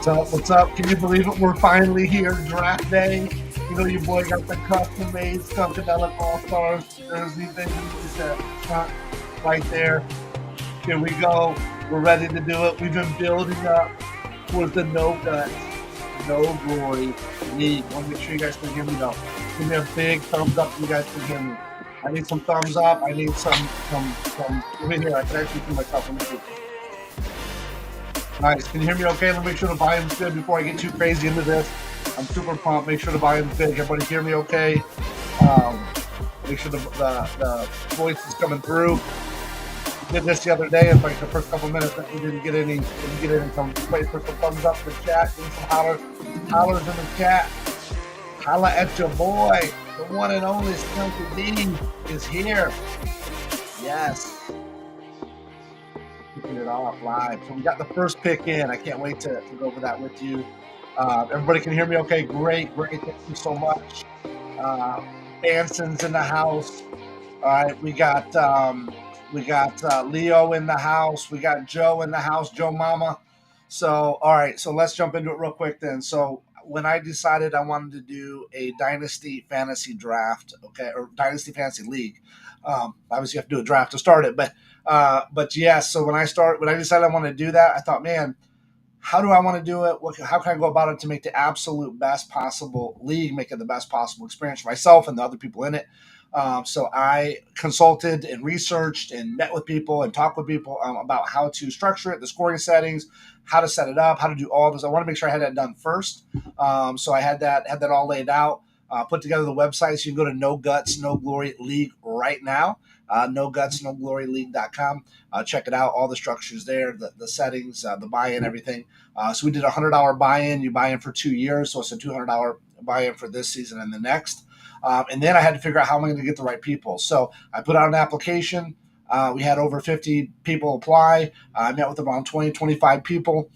What's up? What's up? Can you believe it? We're finally here, draft day. You know, your boy got the custom made Skunkadelic All Stars jersey thing. It's that front right there. Here we go. We're ready to do it. We've been building up towards the No Guts, No Glory League. I want to make sure you guys can hear me though. Give me a big thumbs up so you guys can hear me. I need some thumbs up. I need some. Over here, I can actually see myself. Let me see. Nice. Can you hear me okay? Let me make sure the volume's good before I get too crazy into this. I'm super pumped. Make sure the volume's big. Everybody hear me okay? Make sure the voice is coming through. Did this the other day. It's like the first couple minutes that we didn't get any. Just wait for some thumbs up in the chat. Give me some hollers in the chat. Holla at your boy. The one and only Skunky D is here. Yes. Kicking it off live. So we got the first pick in. I can't wait to go over that with you. Everybody can hear me okay? Great. Thank you so much. Anson's in the house. All right, we got Leo in the house. We got Joe in the house, Joe Mama. So, all right, so let's jump into it real quick then. So when I decided I wanted to do a Dynasty fantasy draft, okay, or Dynasty fantasy league, obviously you have to do a draft to start it, but yes. So when I decided I wanted to do that, I thought, man, how do I want to do it? How can I go about it to make the absolute best possible league, make it the best possible experience for myself and the other people in it? So I consulted and researched and met with people and talked with people about how to structure it, the scoring settings, how to set it up, how to do all this. I want to make sure I had that done first. So I had that all laid out, put together the website. So you can go to No Guts, No Glory League right now. NoGutsNoGloryLeague.com. Check it out. All the structures there, the settings, the buy-in, everything. So we did a $100 buy-in. You buy in for 2 years. So it's a $200 buy-in for this season and the next. And then I had to figure out how am I going to get the right people. So I put out an application. We had over 50 people apply. I met with around 20, 25 people.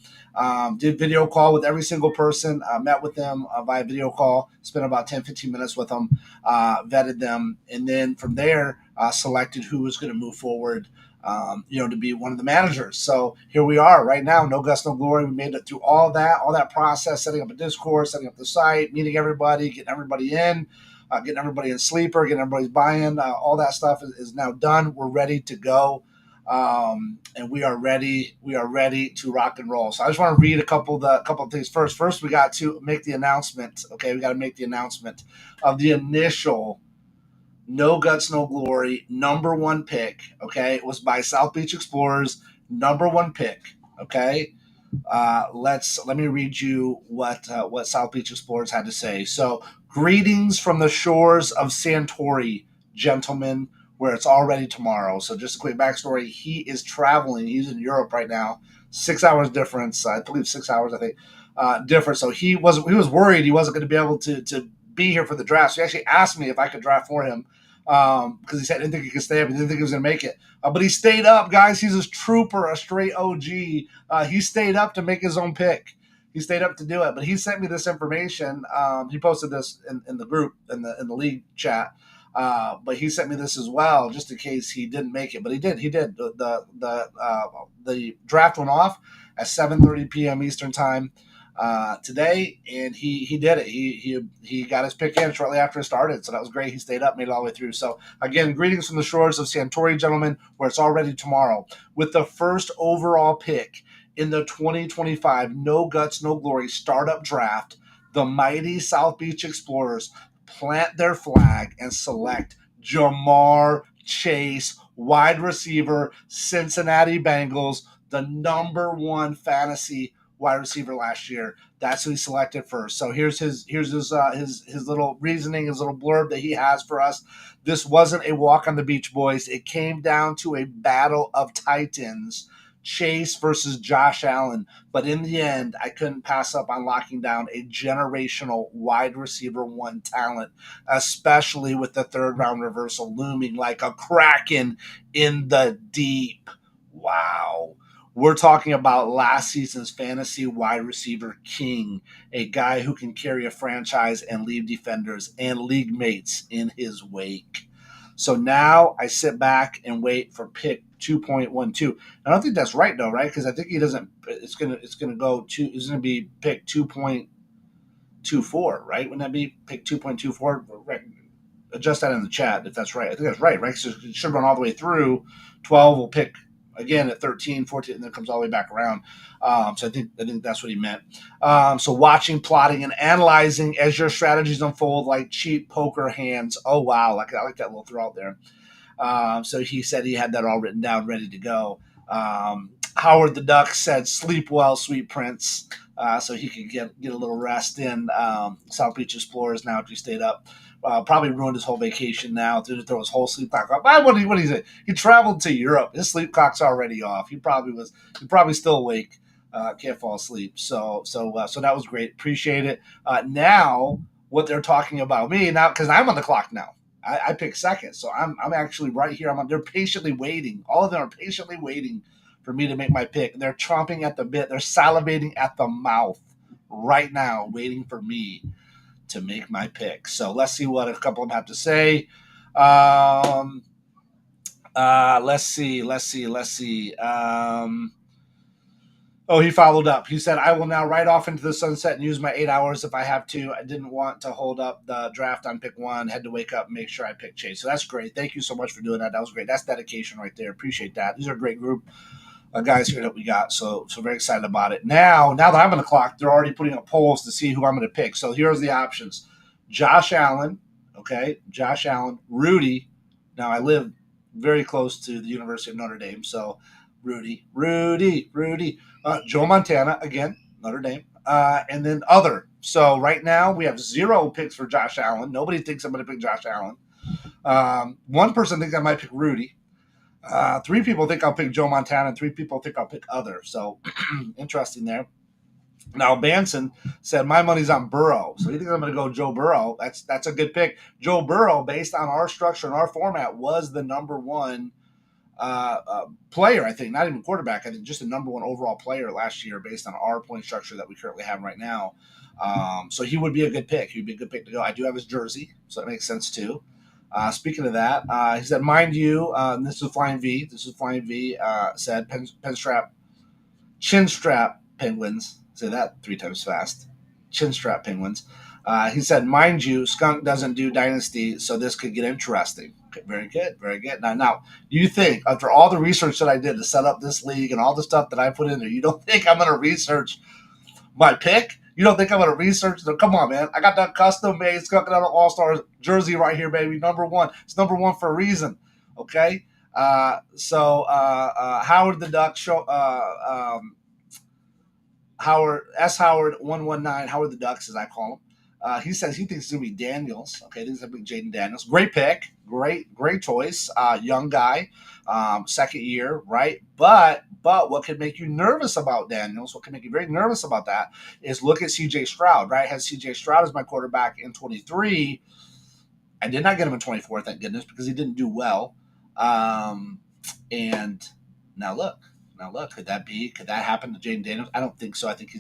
Did video call with every single person. Met with them via video call. Spent about 10, 15 minutes with them. Vetted them. And then from there, selected who was going to move forward, to be one of the managers. So here we are right now. No Guts, No Glory. We made it through all that process, setting up a Discord, setting up the site, meeting everybody, getting everybody in. Getting everybody in sleeper, getting everybody's buy-in, all that stuff is now done. We're ready to go, and we are ready. We are ready to rock and roll. So I just want to read a couple of things first. First, we got to make the announcement. Okay, we got to make the announcement of the initial No Guts, No Glory #1 pick. Okay, it was by South Beach Explorers, #1 pick. Okay. Let me read you what South Beach Explorers had to say. So, greetings from the shores of Santori, gentlemen, where it's already tomorrow. So, just a quick backstory: he is traveling. He's in Europe right now. 6 hours difference. I believe 6 hours. I think different. So he was worried he wasn't going to be able to be here for the draft. So he actually asked me if I could draft for him because he said I didn't think he could stay up. He didn't think he was going to make it. But he stayed up, guys. He's a trooper, a straight OG. He stayed up to make his own pick. He stayed up to do it. But he sent me this information. He posted this in the group in the league chat. But he sent me this as well, just in case he didn't make it. But he did. He did. The draft went off at 7:30 p.m. Eastern time today, and he did it. He got his pick in shortly after it started, so that was great. He stayed up, made it all the way through. So again, greetings from the shores of Santori, gentlemen, where it's already tomorrow with the first overall pick in the 2025 No Guts, No Glory startup draft. The mighty South Beach Explorers plant their flag and select Jamar Chase, wide receiver, Cincinnati Bengals, the number one fantasy wide receiver last year. That's who he selected first. So here's his little reasoning, his little blurb that he has for us. This wasn't a walk on the beach, boys. It came down to a battle of titans. Chase versus Josh Allen. But in the end, I couldn't pass up on locking down a generational wide receiver one talent, especially with the third round reversal looming like a kraken in the deep. Wow. We're talking about last season's fantasy wide receiver king, a guy who can carry a franchise and leave defenders and league mates in his wake. So now I sit back and wait for pick 2.12. I don't think that's right though, right? Because I think he doesn't. It's gonna go to. It's gonna be pick 2.24, right? Wouldn't that be pick 2.24? Right. Adjust that in the chat if that's right. I think that's right, right? So it should run all the way through. 12 will pick again at 13, 14, and then it comes all the way back around. So I think that's what he meant. So watching, plotting, and analyzing as your strategies unfold like cheap poker hands. Oh wow, I like that little throw out there. So he said he had that all written down, ready to go. Howard the Duck said, "Sleep well, sweet prince," so he could get a little rest in. South Beach Explorers now if he stayed up. Probably ruined his whole vacation now. Didn't throw his whole sleep clock off. What did he say? He traveled to Europe. His sleep clock's already off. He probably still awake. Can't fall asleep. So that was great. Appreciate it. Now what they're talking about me now because I'm on the clock now. I picked second, so I'm actually right here. They're patiently waiting. All of them are patiently waiting for me to make my pick. They're chomping at the bit. They're salivating at the mouth right now, waiting for me to make my pick. So let's see what a couple of them have to say. Let's see. Oh, he followed up. He said, "I will now ride off into the sunset and use my 8 hours if I have to. I didn't want to hold up the draft on pick one. Had to wake up and make sure I picked Chase." So that's great. Thank you so much for doing that. That was great. That's dedication right there. Appreciate that. These are a great group of guys here that we got. So very excited about it. Now that I'm on the clock, they're already putting up polls to see who I'm going to pick. So here's the options: Josh Allen, okay, Josh Allen, Rudy. Now I live very close to the University of Notre Dame, so Rudy. Joe Montana, again, Notre Dame. And then other. So right now we have 0 picks for Josh Allen. Nobody thinks I'm going to pick Josh Allen. One person thinks I might pick Rudy. 3 people think I'll pick Joe Montana, and 3 people think I'll pick other. So interesting there. Now Banson said my money's on Burrow, so he thinks I'm going to go Joe Burrow. That's a good pick. Joe Burrow, based on our structure and our format, was the number one player. I think not even quarterback. I think just the number one overall player last year, based on our point structure that we currently have right now. So he would be a good pick. He'd be a good pick to go. I do have his jersey, so that makes sense too. Speaking of that, he said, mind you, this is Flying V. Said Penstrap, Chinstrap Penguins. Say that 3 times fast. Chinstrap Penguins. He said, mind you, Skunk doesn't do Dynasty, so this could get interesting. Okay, very good, very good. Now, you think, after all the research that I did to set up this league and all the stuff that I put in there, you don't think I'm going to research my pick? You don't think I'm going to research? Come on, man. I got that custom-made Skunk and All-Stars jersey right here, baby. Number 1. It's number 1 for a reason, okay? Howard the Duck show. Howard 119, Howard the Ducks as I call him. He says he thinks it's going to be Daniels. Okay, he thinks it's going to be Jaden Daniels. Great pick. Great choice. Young guy, second year, right? But what could make you nervous about Daniels, what could make you very nervous about that, is look at CJ Stroud, right? I had CJ Stroud as my quarterback in 23. I did not get him in 24, thank goodness, because he didn't do well. And now look, could that happen to Jaden Daniels? I don't think so. I think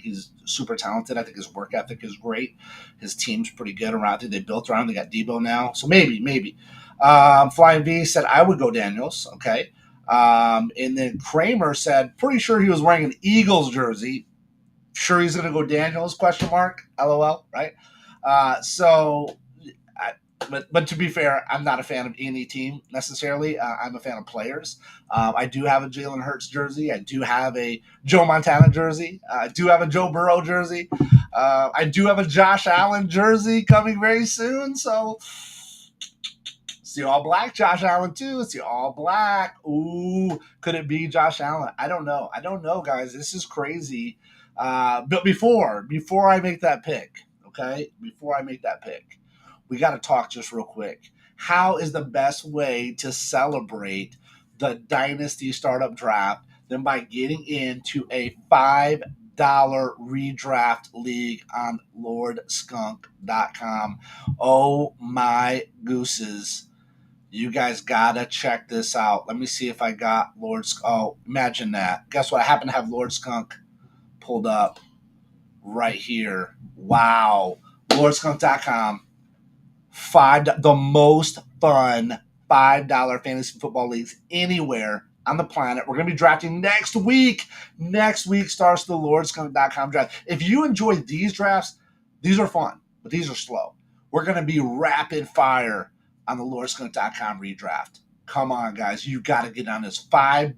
he's super talented. I think his work ethic is great. His team's pretty good around. I think they built around him. They got Debo now, so maybe. Flying V said I would go Daniels. Okay, and then Kramer said pretty sure he was wearing an Eagles jersey. Sure he's going to go Daniels? Question mark. LOL. Right. So but to be fair, I'm not a fan of any team necessarily. I'm a fan of players. I do have a Jalen Hurts jersey. I do have a Joe Montana jersey. I do have a Joe Burrow jersey. I do have a Josh Allen jersey coming very soon. So it's the all black Josh Allen too. It's the all black. Ooh, could it be Josh Allen? I don't know, guys. This is crazy. But before I make that pick, okay, we got to talk just real quick. How is the best way to celebrate the Dynasty Startup Draft than by getting into a $5 redraft league on lordskunk.com? Oh my gooses. You guys gotta check this out. Let me see if I got Lord Skunk. Oh, imagine that. Guess what? I happen to have Lord Skunk pulled up right here. Wow. lordskunk.com. The most fun $5 fantasy football leagues anywhere on the planet. We're going to be drafting next week. Next week starts the lordskunk.com draft. If you enjoy these drafts, these are fun, but these are slow. We're going to be rapid fire on the lordskunk.com redraft. Come on, guys. You got to get on this. $5.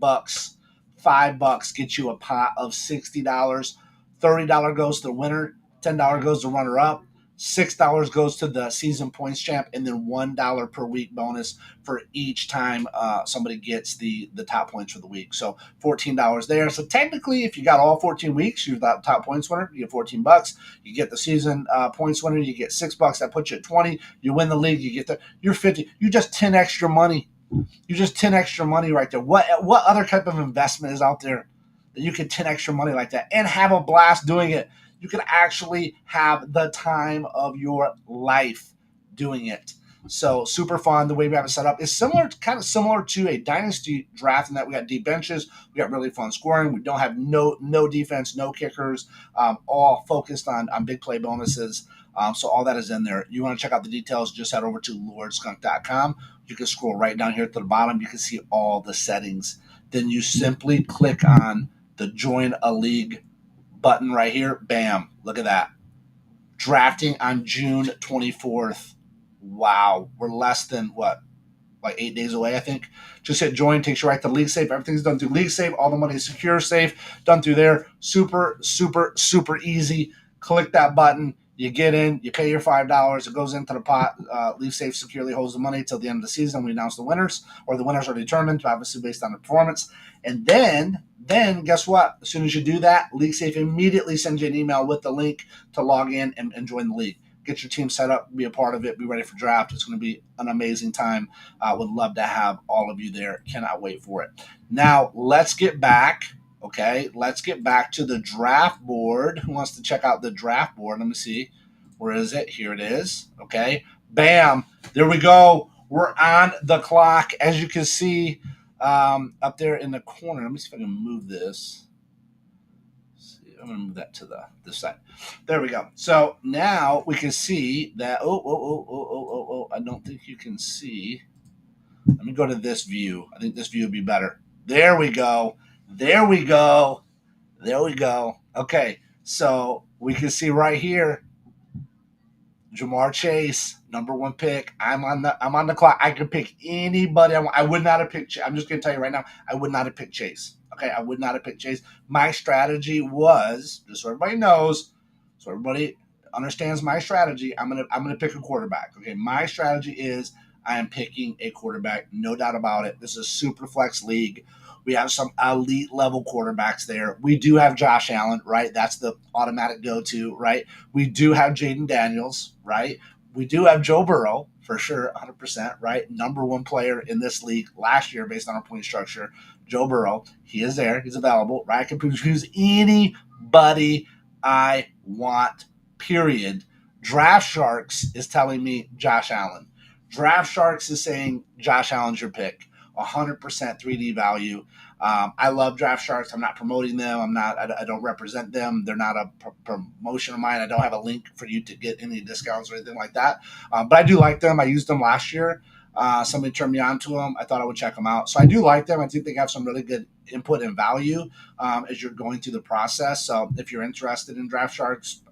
$5 gets you a pot of $60. $30 goes to the winner. $10 goes to runner up. $6 goes to the season points champ, and then $1 per week bonus for each time somebody gets the top points for the week. So $14 there. So technically, if you got all 14 weeks, you're the top points winner. You get $14. You get the season points winner. You get $6. That puts you at 20. You win the league. You get you're 50. You just 10 extra money. You just 10 extra money right there. What other type of investment is out there that you can 10 extra money like that and have a blast doing it? You can actually have the time of your life doing it. So super fun. The way we have it set up is kind of similar to a dynasty draft in that we got deep benches. We got really fun scoring. We don't have no defense, no kickers, all focused on big play bonuses. So all that is in there. You want to check out the details, just head over to lordskunk.com. You can scroll right down here to the bottom. You can see all the settings. Then you simply click on the Join a League button right here. Bam. Look at that. Drafting on June 24th. Wow. We're less than, like 8 days away, I think. Just hit join. Takes you right to League Safe. Everything's done through League Safe. All the money is secure, safe. Done through there. Super, super, super easy. Click that button. You get in. You pay your $5. It goes into the pot. League Safe securely holds the money until the end of the season. We announce the winners, or the winners are determined, obviously based on the performance. And then guess what? As soon as you do that, League Safe immediately sends you an email with the link to log in and join the league. Get your team set up, be a part of it, be ready for draft. It's going to be an amazing time. Would love to have all of you there. Cannot wait for it. Now, let's get back. Okay, let's get back to the draft board. Who wants to check out the draft board? Let me see. Where is it? Here it is. Okay. Bam. There we go. We're on the clock. As you can see, up there in the corner. Let me see if I can move this. I'm going to move that to this side. There we go. So now we can see that. I don't think you can see. Let me go to this view. I think this view would be better. There we go. Okay. So we can see right here, Jamar Chase, number one pick. I'm on the clock. I could pick anybody I want. I would not have picked. I'm just going to tell you right now. I would not have picked Chase. Okay, I would not have picked Chase. My strategy was, just so everybody knows, so everybody understands my strategy. I'm gonna pick a quarterback. Okay, my strategy is I am picking a quarterback, no doubt about it. This is a super flex league. We have some elite level quarterbacks there. We do have Josh Allen, right? That's the automatic go-to, right? We do have Jaden Daniels, right? We do have Joe Burrow for sure, 100%, right? Number one player in this league last year based on our point structure. Joe Burrow, he is there. He's available, right? I can choose anybody I want, period. Draft Sharks is telling me Josh Allen. Draft Sharks is saying Josh Allen's your pick. 100% 3D value. I love Draft Sharks. I'm not promoting them. I don't represent them. They're not a promotion of mine. I don't have a link for you to get any discounts or anything like that. But I do like them. I used them last year. Somebody turned me on to them. I thought I would check them out. So I do like them. I think they have some really good input and value as you're going through the process. So if you're interested in Draft Sharks,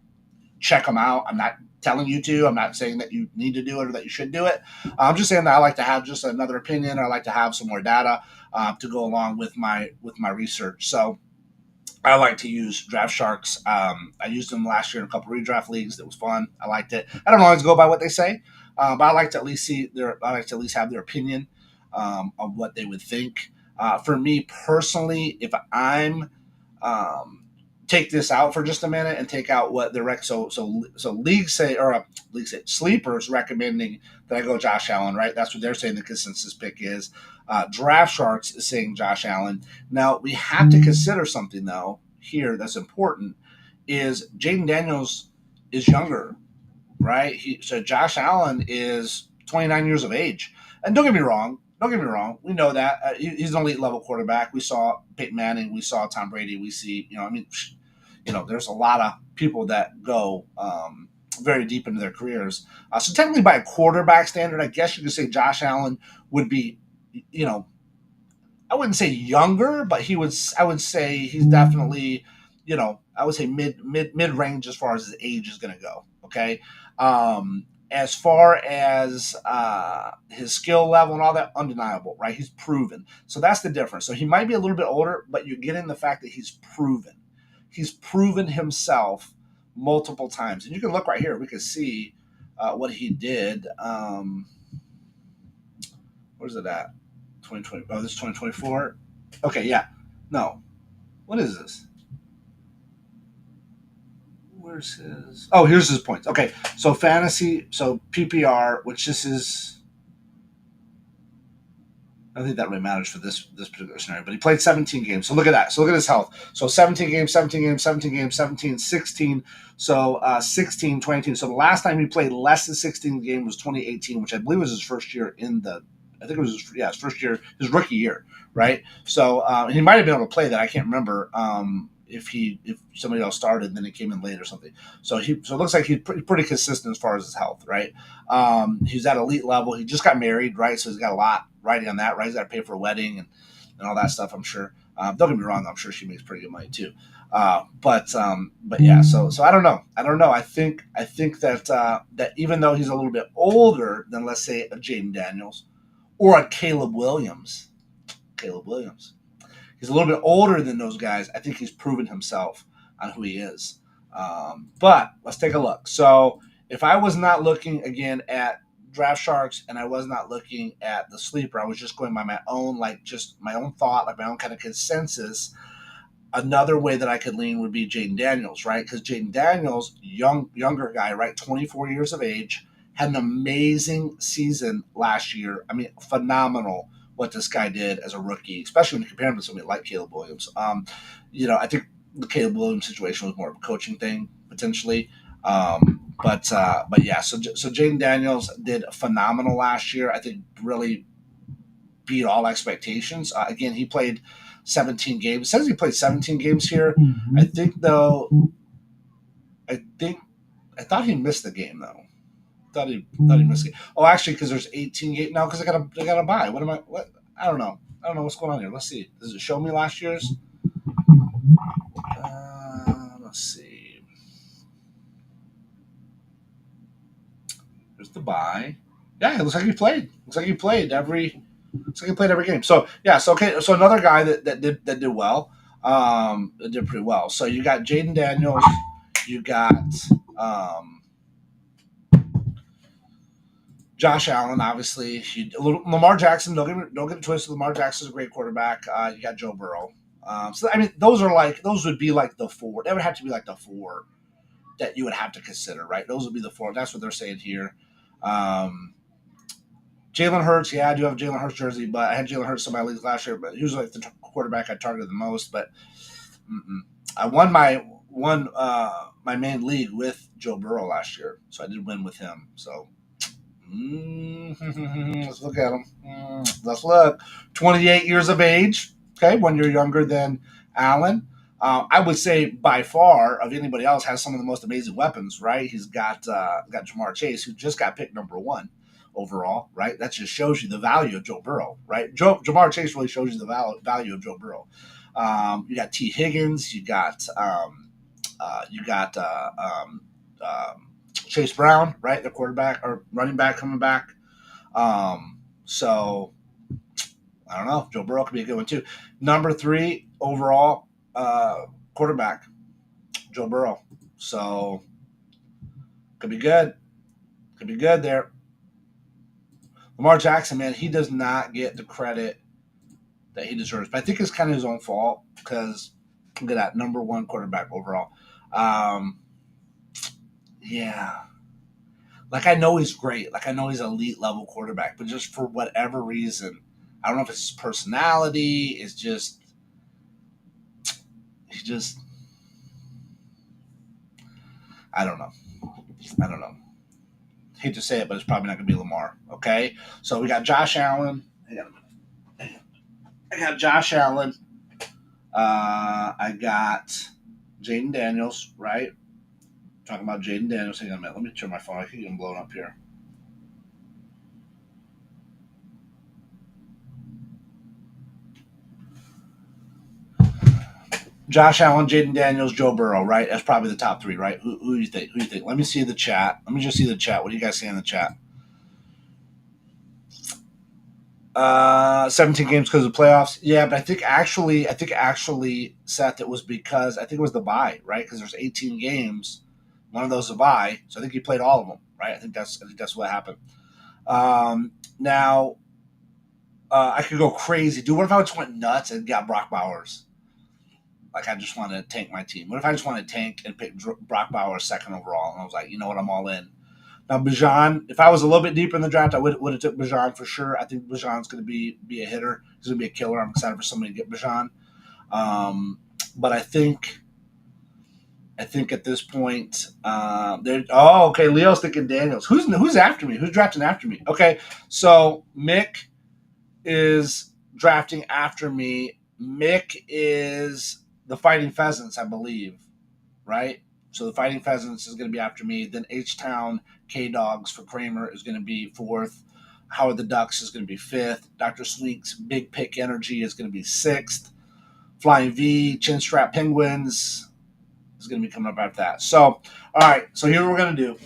check them out. I'm not telling you to. I'm not saying that you need to do it or that you should do it. I'm just saying that I like to have just another opinion. I like to have some more data to go along with my research. So I like to use Draft Sharks. I used them last year in a couple of redraft leagues. It was fun. I liked it. I don't always go by what they say, but I like to at least see their. I like to at least have their opinion of what they would think. For me personally, if I'm take this out for just a minute and take out what the league say or league say sleepers recommending that I go Josh Allen, right? That's what they're saying the consensus pick is. Draft Sharks is saying Josh Allen. Now we have to consider something though here that's important is Jaden Daniels is younger, right? So Josh Allen is 29 years of age, and don't get me wrong. Don't get me wrong. We know that he's an elite level quarterback. We saw Peyton Manning. We saw Tom Brady. We see, there's a lot of people that go very deep into their careers. So technically, by a quarterback standard, I guess you could say Josh Allen would be, I wouldn't say younger, but I would say he's definitely, I would say mid range as far as his age is going to go. Okay. As far as his skill level and all that, undeniable, right? He's proven. So that's the difference. So he might be a little bit older, but you're getting the fact that he's proven. He's proven himself multiple times. And you can look right here. We can see what he did. Where's it at? 2020. Oh, this is 2024. Okay, yeah. No. What is this? Where's his? Oh, here's his points. Okay, so fantasy, so PPR, which this is. I don't think that really matters for this particular scenario, but he played 17 games. So look at that. So look at his health. So 17 games, 17 games, 17 games, 17, 16. So 16, 20. So the last time he played less than 16 games was 2018, which I believe was his first year I think it was his first year, his rookie year, right? So he might have been able to play that. I can't remember if somebody else started and then he came in late or something. So it looks like he's pretty consistent as far as his health, right? He's at elite level. He just got married, right? So he's got a lot riding on that, right? He's got to pay for a wedding and all that stuff, I'm sure. Don't get me wrong, I'm sure she makes pretty good money too. But yeah, so I don't know. I think that even though he's a little bit older than, let's say, a Jaden Daniels or a Caleb Williams, he's a little bit older than those guys. I think he's proven himself on who he is. But let's take a look. So if I was not looking again at Draft Sharks and I was not looking at the sleeper, I was just going by my own, just my own thought, my own kind of consensus. Another way that I could lean would be Jaden Daniels, right? Because Jaden Daniels, younger guy, right? 24 years of age, had an amazing season last year. I mean, phenomenal what this guy did as a rookie, especially when you compare him to somebody like Caleb Williams. I think the Caleb Williams situation was more of a coaching thing potentially. But yeah, so Jaden Daniels did phenomenal last year. I think really beat all expectations. Again, he played 17 games. It says he played 17 games here. Mm-hmm. I thought he missed the game though. Thought he missed it. Oh, actually, because there's 18 games now. Because I gotta buy. What? I don't know. I don't know what's going on here. Let's see. Does it show me last year's? Let's see. There's the buy. Yeah, it looks like he played. Every game. So yeah. So okay. So another guy that did well. Did pretty well. So you got Jaden Daniels. You got. Josh Allen, obviously. Lamar Jackson, don't get it twisted. Lamar Jackson's a great quarterback. You got Joe Burrow. So I mean, those would be like the four. That would have to be like the four that you would have to consider, right? Those would be the four. That's what they're saying here. Um, Jalen Hurts, yeah, I do have a Jalen Hurts jersey, but I had Jalen Hurts in my leagues last year. But he was like the quarterback I targeted the most. But I won my main league with Joe Burrow last year, so I did win with him. So let's look at him. Let's look. 28 years of age. Okay, 1 year younger than Allen. I would say by far of anybody else has some of the most amazing weapons. Right? He's got Jamar Chase, who just got picked number one overall. Right? That just shows you the value of Joe Burrow. Right? Jamar Chase really shows you the value of Joe Burrow. You got T. Higgins. You got Chase Brown, right? The quarterback or running back coming back. So I don't know. Joe Burrow could be a good one too. Number 3 overall quarterback, Joe Burrow. So could be good. Could be good there. Lamar Jackson, man, he does not get the credit that he deserves. But I think it's kind of his own fault because look at that, number 1 quarterback overall. Um, yeah. Like I know he's great. Like I know he's an elite level quarterback, but just for whatever reason, I don't know if it's his personality. It's just he just I don't know. I don't know. Hate to say it, but it's probably not going to be Lamar. Okay, so we got Josh Allen. I got Josh Allen. I got Jaden Daniels. Right, talking about Jaden Daniels. Hang on a minute. Let me turn my phone. I keep getting blown up here. Josh Allen, Jaden Daniels, Joe Burrow, right? That's probably the top 3, right? Who do you think? Who do you think? Let me see the chat. Let me just see the chat. What do you guys see in the chat? 17 games because of playoffs. Yeah, but I think actually, Seth, it was because I think it was the bye, right? Because there's 18 games, one of those is a bye, so I think he played all of them, right? I think that's what happened. Now, I could go crazy, dude. What if I just went nuts and got Brock Bowers? Like I just want to tank my team. What if I just want to tank and pick Brock Bowers second overall? And I was like, you know what, I'm all in. Now Bijan, if I was a little bit deeper in the draft, I would have took Bijan for sure. I think Bijan's going to be a hitter. He's going to be a killer. I'm excited for somebody to get Bijan. But I think at this point, okay. Leo's thinking Daniels. Who's after me? Who's drafting after me? Okay, so Mick is drafting after me. Mick is the Fighting Pheasants, I believe, right? So the Fighting Pheasants is going to be after me. Then H Town K Dogs for Kramer is going to be 4th. Howard the Ducks is going to be 5th. Dr. Sweet's Big Pick Energy is going to be 6th. Flying V, Chinstrap Penguins is going to be coming up after that. So, all right. So here we're going to do.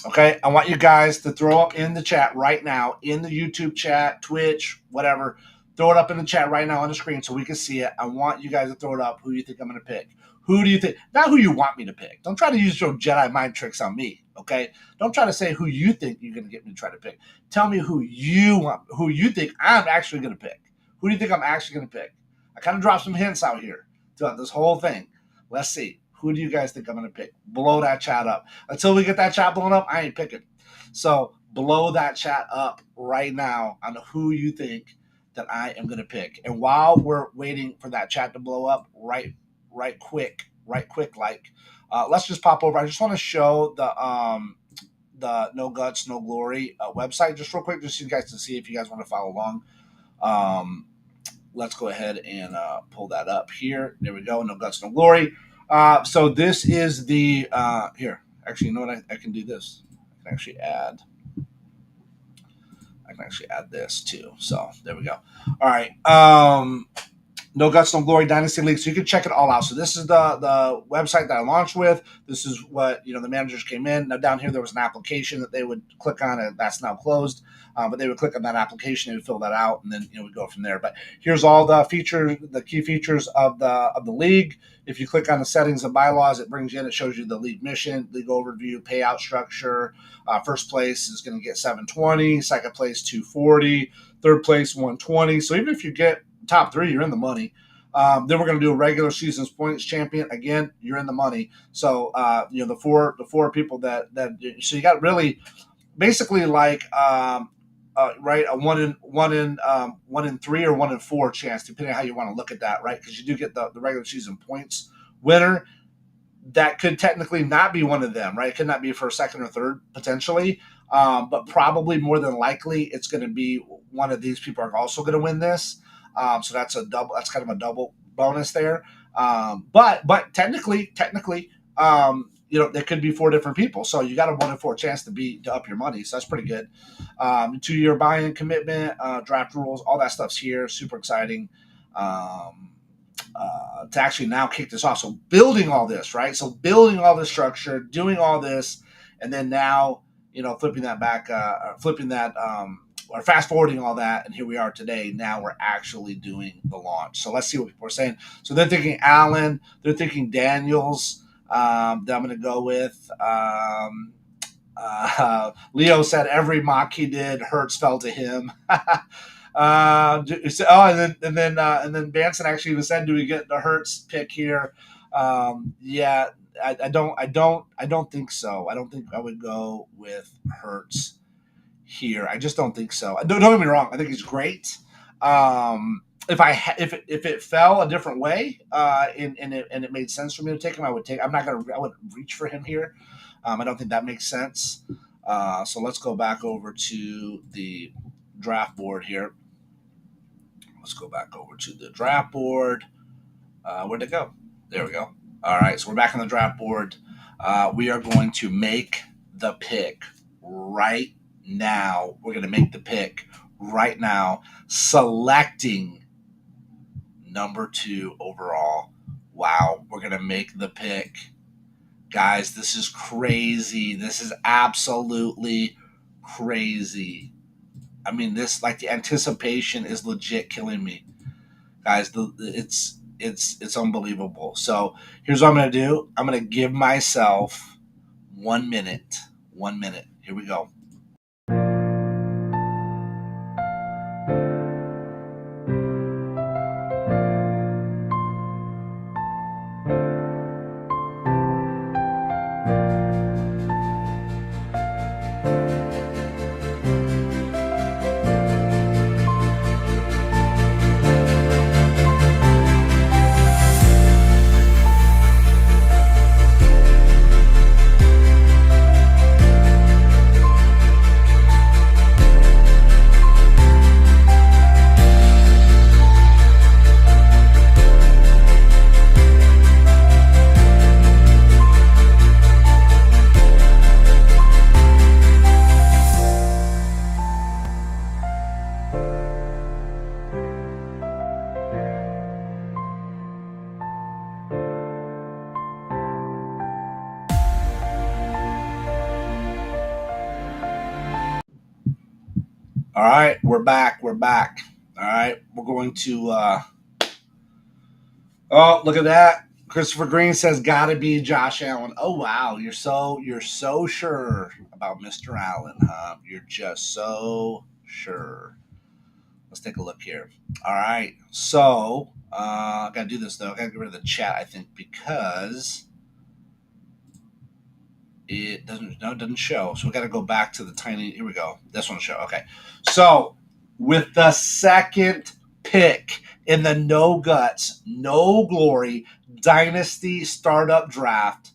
Okay. I want you guys to throw up in the chat right now, in the YouTube chat, Twitch, whatever. Throw it up in the chat right now on the screen so we can see it. I want you guys to throw it up. Who do you think I'm going to pick? Who do you think? Not who you want me to pick. Don't try to use your Jedi mind tricks on me, okay? Don't try to say who you think you're going to get me to try to pick. Tell me who you think I'm actually going to pick. Who do you think I'm actually going to pick? I kind of dropped some hints out here throughout this whole thing. Let's see. Who do you guys think I'm going to pick? Blow that chat up. Until we get that chat blown up, I ain't picking. So blow that chat up right now on who you think that I am going to pick. And while we're waiting for that chat to blow up, right quick, like, let's just pop over. I just want to show the No Guts, No Glory website just real quick, just so you guys to see if you guys want to follow along. Let's go ahead and pull that up here. There we go. No Guts, No Glory. So this is the here. Actually, you know what? I can do this. I can actually add this too. So there we go. All right. No Guts, No Glory Dynasty League. So you can check it all out. So this is the website that I launched with. This is what the managers came in. Now down here there was an application that they would click on, and that's now closed. But they would click on that application and fill that out, and then we go from there. But here's all the features, the key features of the league. If you click on the settings and bylaws, it brings you in. It shows you the league mission, league overview, payout structure. First place is going to get 720. Second place 240. Third place 120. So even if you get top three, you're in the money. Then we're going to do a regular season's points champion. Again, you're in the money. So the four people that so you got really basically like right a one in three or 1 in 4 chance, depending on how you want to look at that, right? Because you do get the regular season points winner. That could technically not be one of them, right? It could not be for second or third potentially, but probably more than likely it's going to be one of these people are also going to win this. So that's a double. That's kind of a double bonus there. But technically, there could be 4 different people. So you got a 1 in 4 chance to up your money. So that's pretty good. 2-year buy-in commitment, draft rules, all that stuff's here. Super exciting. To actually now kick this off. So building all this, right? So building all this structure, doing all this, and then now, flipping that back, or fast forwarding all that, and here we are today. Now we're actually doing the launch. So let's see what people are saying. So they're thinking Allen, they're thinking Daniels. That I'm going to go with. Leo said every mock he did, Hurts fell to him. And then Banson actually even said, "Do we get the Hurts pick here?" Yeah, I don't think so. I don't think I would go with Hurts here. I just don't think so. Don't get me wrong. I think he's great. If it fell a different way, and it made sense for me to take him, I would take. I wouldn't reach for him here. I don't think that makes sense. So let's go back over to the draft board here. Let's go back over to the draft board. Where'd it go? There we go. All right, so we're back on the draft board. We are going to make the pick right now. We're going to make the pick right now, selecting number 2 overall. Wow, we're going to make the pick. Guys, this is crazy. This is absolutely crazy. I mean, the anticipation is legit killing me. Guys, it's unbelievable. So here's what I'm going to do. I'm going to give myself 1 minute. 1 minute. Here we go. All right, we're back. All right, we're going to. Oh, look at that! Christopher Green says, "Gotta be Josh Allen." Oh wow, you're so sure about Mr. Allen, huh? You're just so sure. Let's take a look here. All right, so I gotta do this though. I gotta get rid of the chat, I think, because it doesn't show. So we got to go back to the tiny. Here we go. This one will show. Okay. So with the second pick in the No Guts, No Glory Dynasty Startup Draft,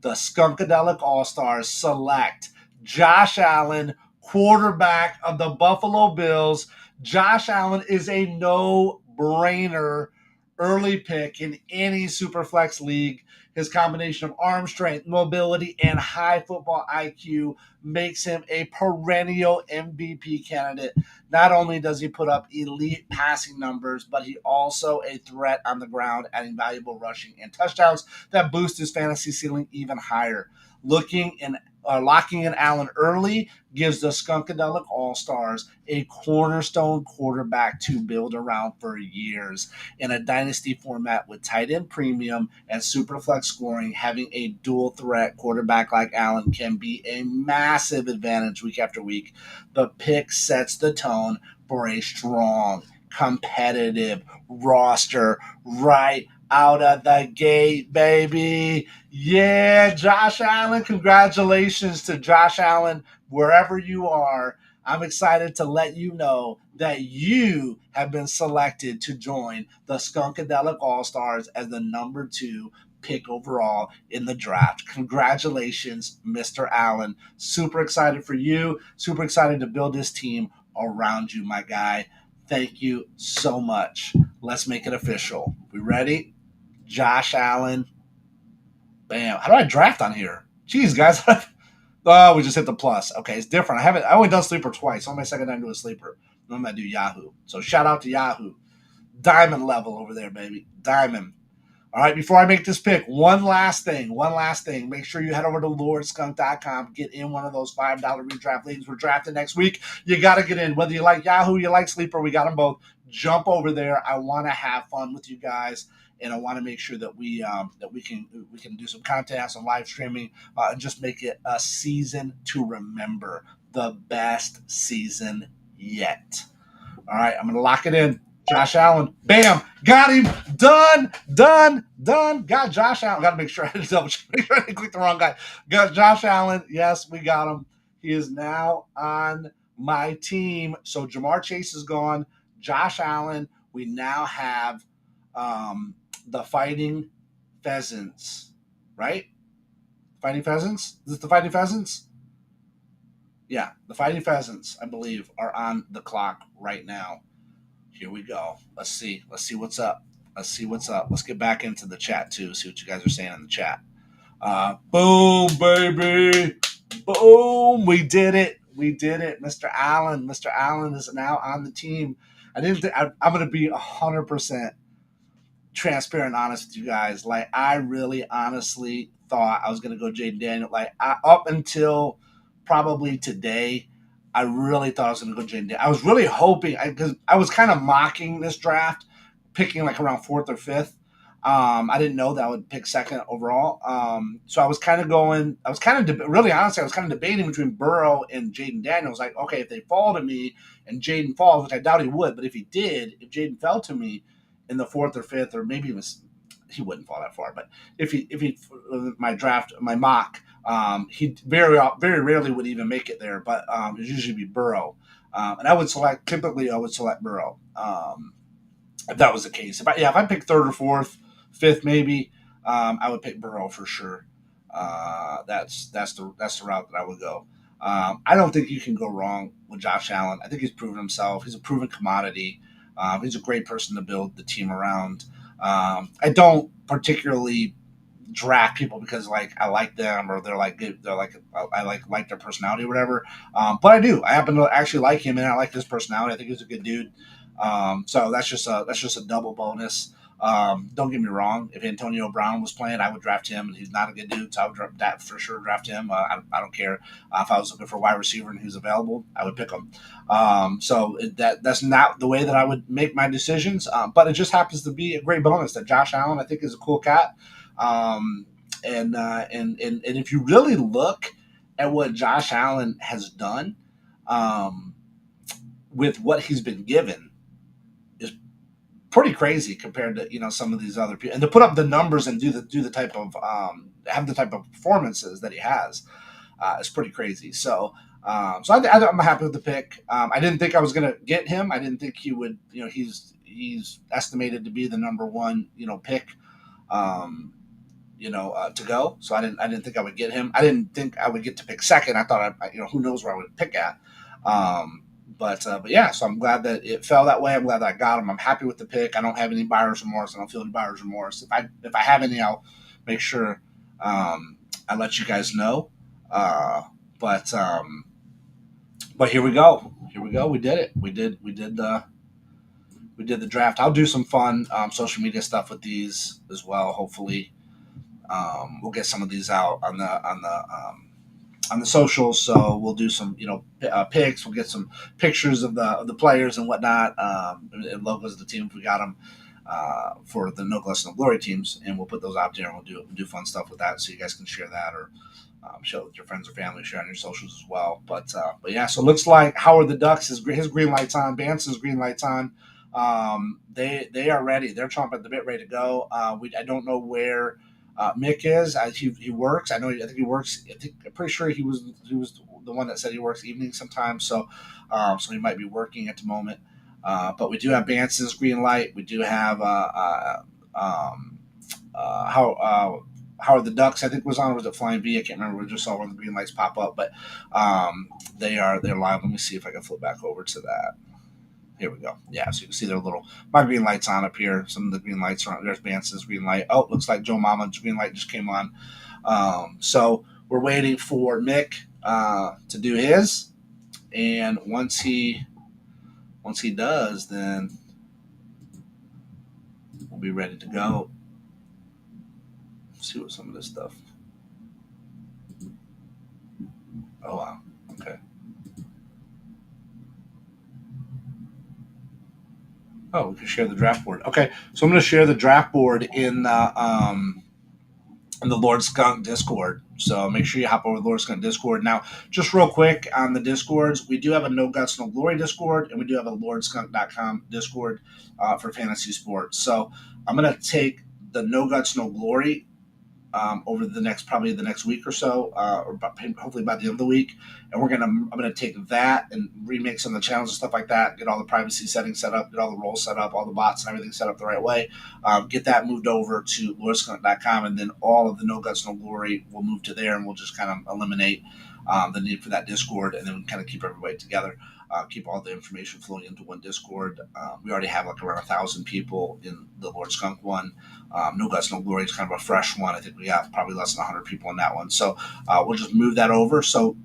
the Skunkadelic All-Stars select Josh Allen, quarterback of the Buffalo Bills. Josh Allen is a no-brainer early pick in any Superflex league. His combination of arm strength, mobility, and high football IQ makes him a perennial MVP candidate. Not only does he put up elite passing numbers, but he also a threat on the ground, adding valuable rushing and touchdowns that boost his fantasy ceiling even higher. Locking in Allen early gives the Skunkadelic All-Stars a cornerstone quarterback to build around for years. In a dynasty format with tight end premium and super flex scoring, having a dual threat quarterback like Allen can be a massive advantage week after week. The pick sets the tone for a strong, competitive roster right out of the gate, baby. Yeah, Josh Allen. Congratulations to Josh Allen, wherever you are. I'm excited to let you know that you have been selected to join the Skunkadelic All Stars as the number 2 pick overall in the draft. Congratulations, Mr. Allen. Super excited for you. Super excited to build this team around you, my guy. Thank you so much. Let's make it official. We ready? Josh Allen. Bam. How do I draft on here? Jeez, guys. Oh, we just hit the plus. Okay, it's different. I only done sleeper twice. On my second time doing sleeper. Normally I do Yahoo. So shout out to Yahoo. Diamond level over there, baby. Diamond. All right, before I make this pick, one last thing. Make sure you head over to lordskunk.com, get in one of those $5 redraft leagues. We're drafting next week. You got to get in. Whether you like Yahoo, you like Sleeper, we got them both. Jump over there. I want to have fun with you guys, and I want to make sure that we can do some content, some live streaming, and just make it a season to remember. The best season yet. All right, I'm going to lock it in. Josh Allen. Bam. Got him. Done. Got Josh Allen. Got to make sure I didn't make sure I didn't click the wrong guy. Got Josh Allen. Yes, we got him. He is now on my team. So Jamar Chase is gone. Josh Allen. We now have the Fighting Pheasants, right? Fighting Pheasants? Is it the Fighting Pheasants? Yeah, the Fighting Pheasants, I believe, are on the clock right now. Here we go. Let's see what's up. Let's get back into the chat too. See what you guys are saying in the chat. Boom, baby. Boom. We did it. Mr. Allen. Mr. Allen is now on the team. I'm going to be 100% transparent and honest with you guys. Like, I really honestly thought I was going to go Jaden Daniel. Up until probably today, I really thought I was going to go Jaden Daniel. I was really hoping, because I was kind of mocking this draft, picking like around 4th or 5th. I didn't know that I would pick 2nd overall. So I was kind of really honestly, I was kind of debating between Burrow and Jaden Daniels. Like, okay, if they fall to me and Jaden falls, which I doubt he would, but if Jaden fell to me in the 4th or 5th, or maybe he wouldn't fall that far, but if he my mock, he very rarely would even make it there, but it would usually be Burrow. And I would select Burrow. If that was the case. If I picked 3rd or 4th, 5th maybe, I would pick Burrow for sure. That's the route that I would go. I don't think you can go wrong with Josh Allen. I think he's proven himself. He's a proven commodity. He's a great person to build the team around. I don't particularly draft people because like I like them or they're like good. They're like I like their personality or whatever. But I do. I happen to actually like him and I like his personality. I think he's a good dude. So that's just a double bonus. Don't get me wrong. If Antonio Brown was playing, I would draft him. He's not a good dude, so I would draft him. I don't care if I was looking for a wide receiver and who's available, I would pick him. That's not the way that I would make my decisions. But it just happens to be a great bonus that Josh Allen I think is a cool cat. And if you really look at what Josh Allen has done, with what he's been given, pretty crazy compared to some of these other people, and to put up the numbers and do the type of have the type of performances that he has is pretty crazy. So I'm happy with the pick. I didn't think I was going to get him. I didn't think he would. He's estimated to be the number 1 pick. To go. So I didn't think I would get him. I didn't think I would get to pick 2nd. I thought who knows where I would pick at. But yeah, so I'm glad that it fell that way. I'm glad that I got him. I'm happy with the pick. I don't have any buyer's remorse. I don't feel any buyer's remorse. If I have any, I'll make sure I let you guys know. Uh, but but here we go. Here we go. We did it. We did the draft. I'll do some fun social media stuff with these as well. Hopefully, we'll get some of these out on the socials. So we'll do some, pics. We'll get some pictures of the players and whatnot, and logos of the team if we got them for the No Gloss No Glory teams, and we'll put those out there and we'll do fun stuff with that, so you guys can share that or share it with your friends or family, share on your socials as well. But yeah, so it looks like Howard the Ducks his green light's on, Banson's green light's on. They are ready. They're chomping at the bit, ready to go. I don't know where Mick is. He works. I think he works. I'm pretty sure he was the one that said he works evenings sometimes. So he might be working at the moment. But we do have Banson's green light. We do have Howard the Ducks, I think, was on. Or was it Flying V? I can't remember. We just saw one of the green lights pop up. But they're live. Let me see if I can flip back over to that. Here we go. Yeah, so you can see their little my green lights on up here. Some of the green lights are on. There's Banson's green light. Oh, looks like Joe Mama's green light just came on. So we're waiting for Mick to do his, and once he does, then we'll be ready to go. Let's see what some of this stuff. Oh wow. Okay. Oh, we can share the draft board. Okay, so I'm going to share the draft board in the Lord Skunk Discord. So make sure you hop over to the Lord Skunk Discord. Now, just real quick on the Discords, we do have a No Guts No Glory Discord, and we do have a LordSkunk.com Discord for fantasy sports. So I'm going to take the No Guts No Glory over probably the next week or so, or hopefully by the end of the week. And I'm gonna take that and remake some of the channels and stuff like that. Get all the privacy settings set up, get all the roles set up, all the bots and everything set up the right way. Get that moved over to lordskunk.com, and then all of the No Guts No Glory will move to there, and we'll just kind of eliminate the need for that Discord, and then kind of keep everybody together. Keep all the information flowing into one Discord. We already have like around 1,000 people in the Lord Skunk one. No Guts, No Glory is kind of a fresh one. I think we got probably less than 100 people in that one. So we'll just move that over. So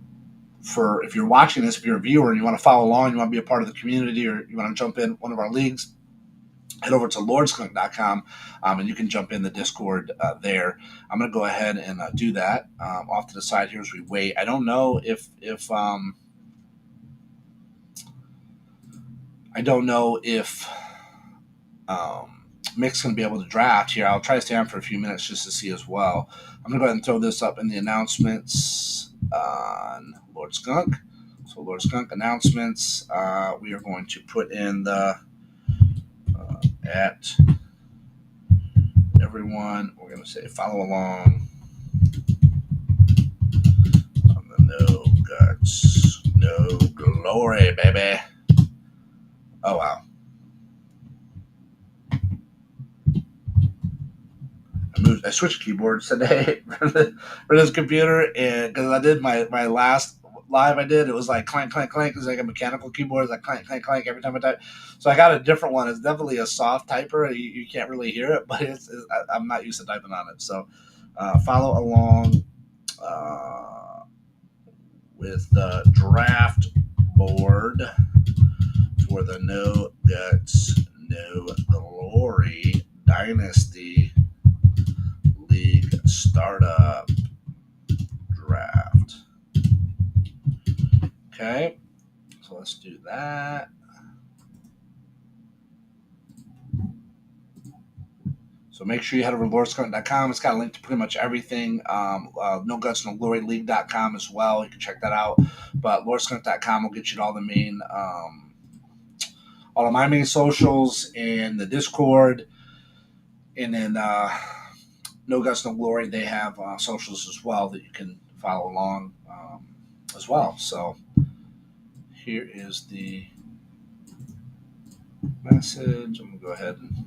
if you're watching this, if you're a viewer and you want to follow along, you want to be a part of the community, or you want to jump in one of our leagues, head over to lordskunk.com, and you can jump in the Discord there. I'm going to go ahead and do that off to the side here as we wait. I don't know if Mick's going to be able to draft here. I'll try to stay on for a few minutes just to see as well. I'm going to go ahead and throw this up in the announcements on Lord Skunk. So Lord Skunk announcements, we are going to put in the at everyone. We're going to say follow along on the No Guts, No Glory, baby. Oh, wow. I switched keyboards today for this computer, and because I did my last live I did, it was like clank clank clank. It's like a mechanical keyboard. It's like clank clank clank every time I type. So I got a different one. It's definitely a soft typer. You can't really hear it, but I'm not used to typing on it. So follow along with the draft board for the No Guts No Glory Dynasty League Startup Draft. Okay, so let's do that. So make sure you head over to lordskunk.com. It's got a link to pretty much everything. No Guts No Glory League.com as well. You can check that out. But lordskunk.com will get you to all the main, all of my main socials and the Discord. And then No Guts No Glory, they have socials as well that you can follow along as well. So here is the message. I'm going to go ahead and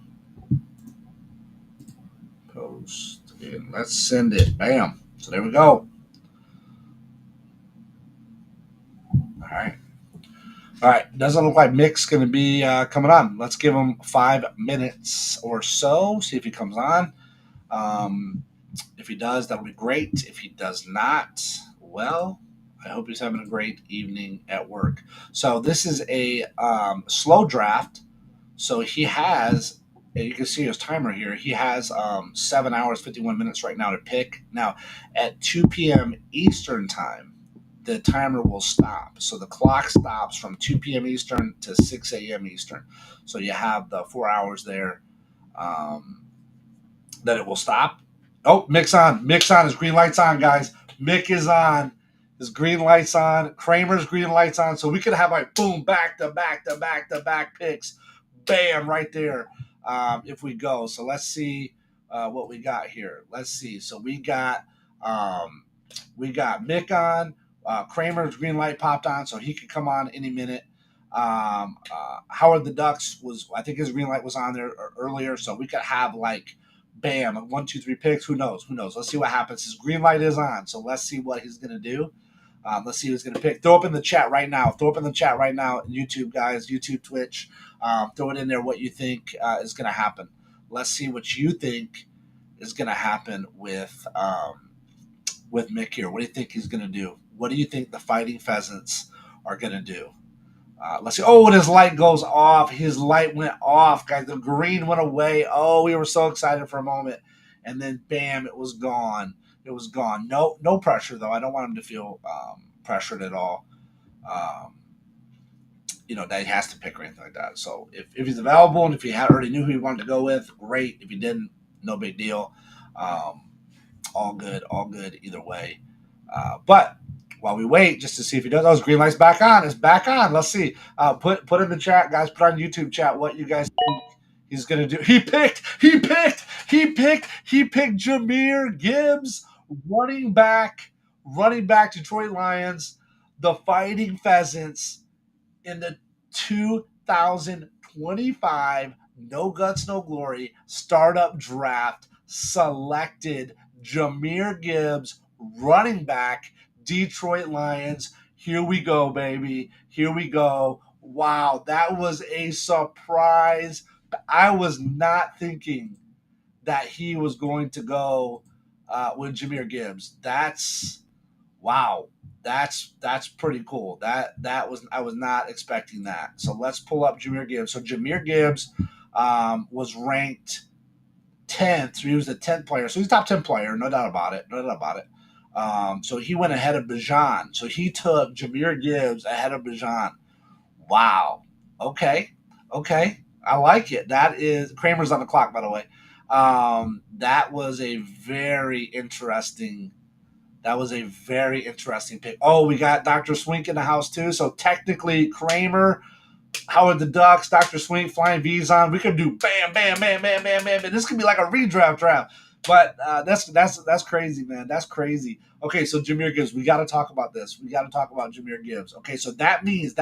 post, and let's send it. Bam. So there we go. All All right, doesn't look like Mick's going to be coming on. Let's give him 5 minutes or so, see if he comes on. Um, if he does, that'll be great. If he does not, well, I hope he's having a great evening at work. So this is a slow draft. So he has, and you can see his timer here. He has 7 hours, 51 minutes right now to pick. Now, at 2 p.m. Eastern time, the timer will stop. So the clock stops from 2 p.m. Eastern to 6 a.m. Eastern. So you have the 4 hours there um, that it will stop. Oh, Mick's on. Mick's on. His green light's on, guys. Mick is on. His green light's on. Kramer's green light's on. So we could have like boom, back to back to back to back picks. Bam, right there. If we go. So let's see what we got here. Let's see. So we got Mick on. Kramer's green light popped on, so he could come on any minute. Howard the Ducks was, I think his green light was on there earlier, so we could have like bam, 1, 2, 3 picks. Who knows? Who knows? Let's see what happens. His green light is on, so let's see what he's gonna do. Let's see who's gonna pick. Throw up in the chat right now. Throw up in the chat right now. YouTube guys, YouTube, Twitch. Throw it in there. What you think is gonna happen? Let's see what you think is gonna happen with Mick here. What do you think he's gonna do? What do you think the Fighting Pheasants are gonna do? Let's see. Oh, and his light goes off. His light went off, guys. The green went away. Oh, we were so excited for a moment, and then bam, it was gone. It was gone. No, no pressure though. I don't want him to feel pressured at all. Um, that he has to pick or anything like that. So if he's available and if he had already knew who he wanted to go with, great. If he didn't, no big deal. Um, all good either way. But while we wait just to see if he does, green light's back on. It's back on. Let's see. Put in the chat, guys. Put on YouTube chat what you guys think he's gonna do. He picked Jahmyr Gibbs, running back, Detroit Lions, the Fighting Pheasants in the 2025 No Guts, No Glory startup draft selected Jahmyr Gibbs, running back, Detroit Lions. Here we go, baby. Here we go. Wow, that was a surprise. I was not thinking that he was going to go with Jahmyr Gibbs. That's wow. That's pretty cool. That was I was not expecting that. So let's pull up Jahmyr Gibbs. So Jahmyr Gibbs was ranked 10th. So he was the 10th player. So he's a top 10 player, no doubt about it. No doubt about it. So he went ahead of Bijan. So he took Jahmyr Gibbs ahead of Bijan. Wow. Okay. Okay. I like it. That is Kramer's on the clock, by the way. That was a very interesting. That was a very interesting pick. Oh, we got Dr. Swink in the house too. So technically, Kramer, Howard the Ducks, Dr. Swink, Flying V's on. We could do bam, bam, bam, bam, bam, bam. And this could be like a redraft draft. But that's crazy, man. That's crazy. Okay, so Jahmyr Gibbs, we got to talk about this. We got to talk about Jahmyr Gibbs. Okay, so that means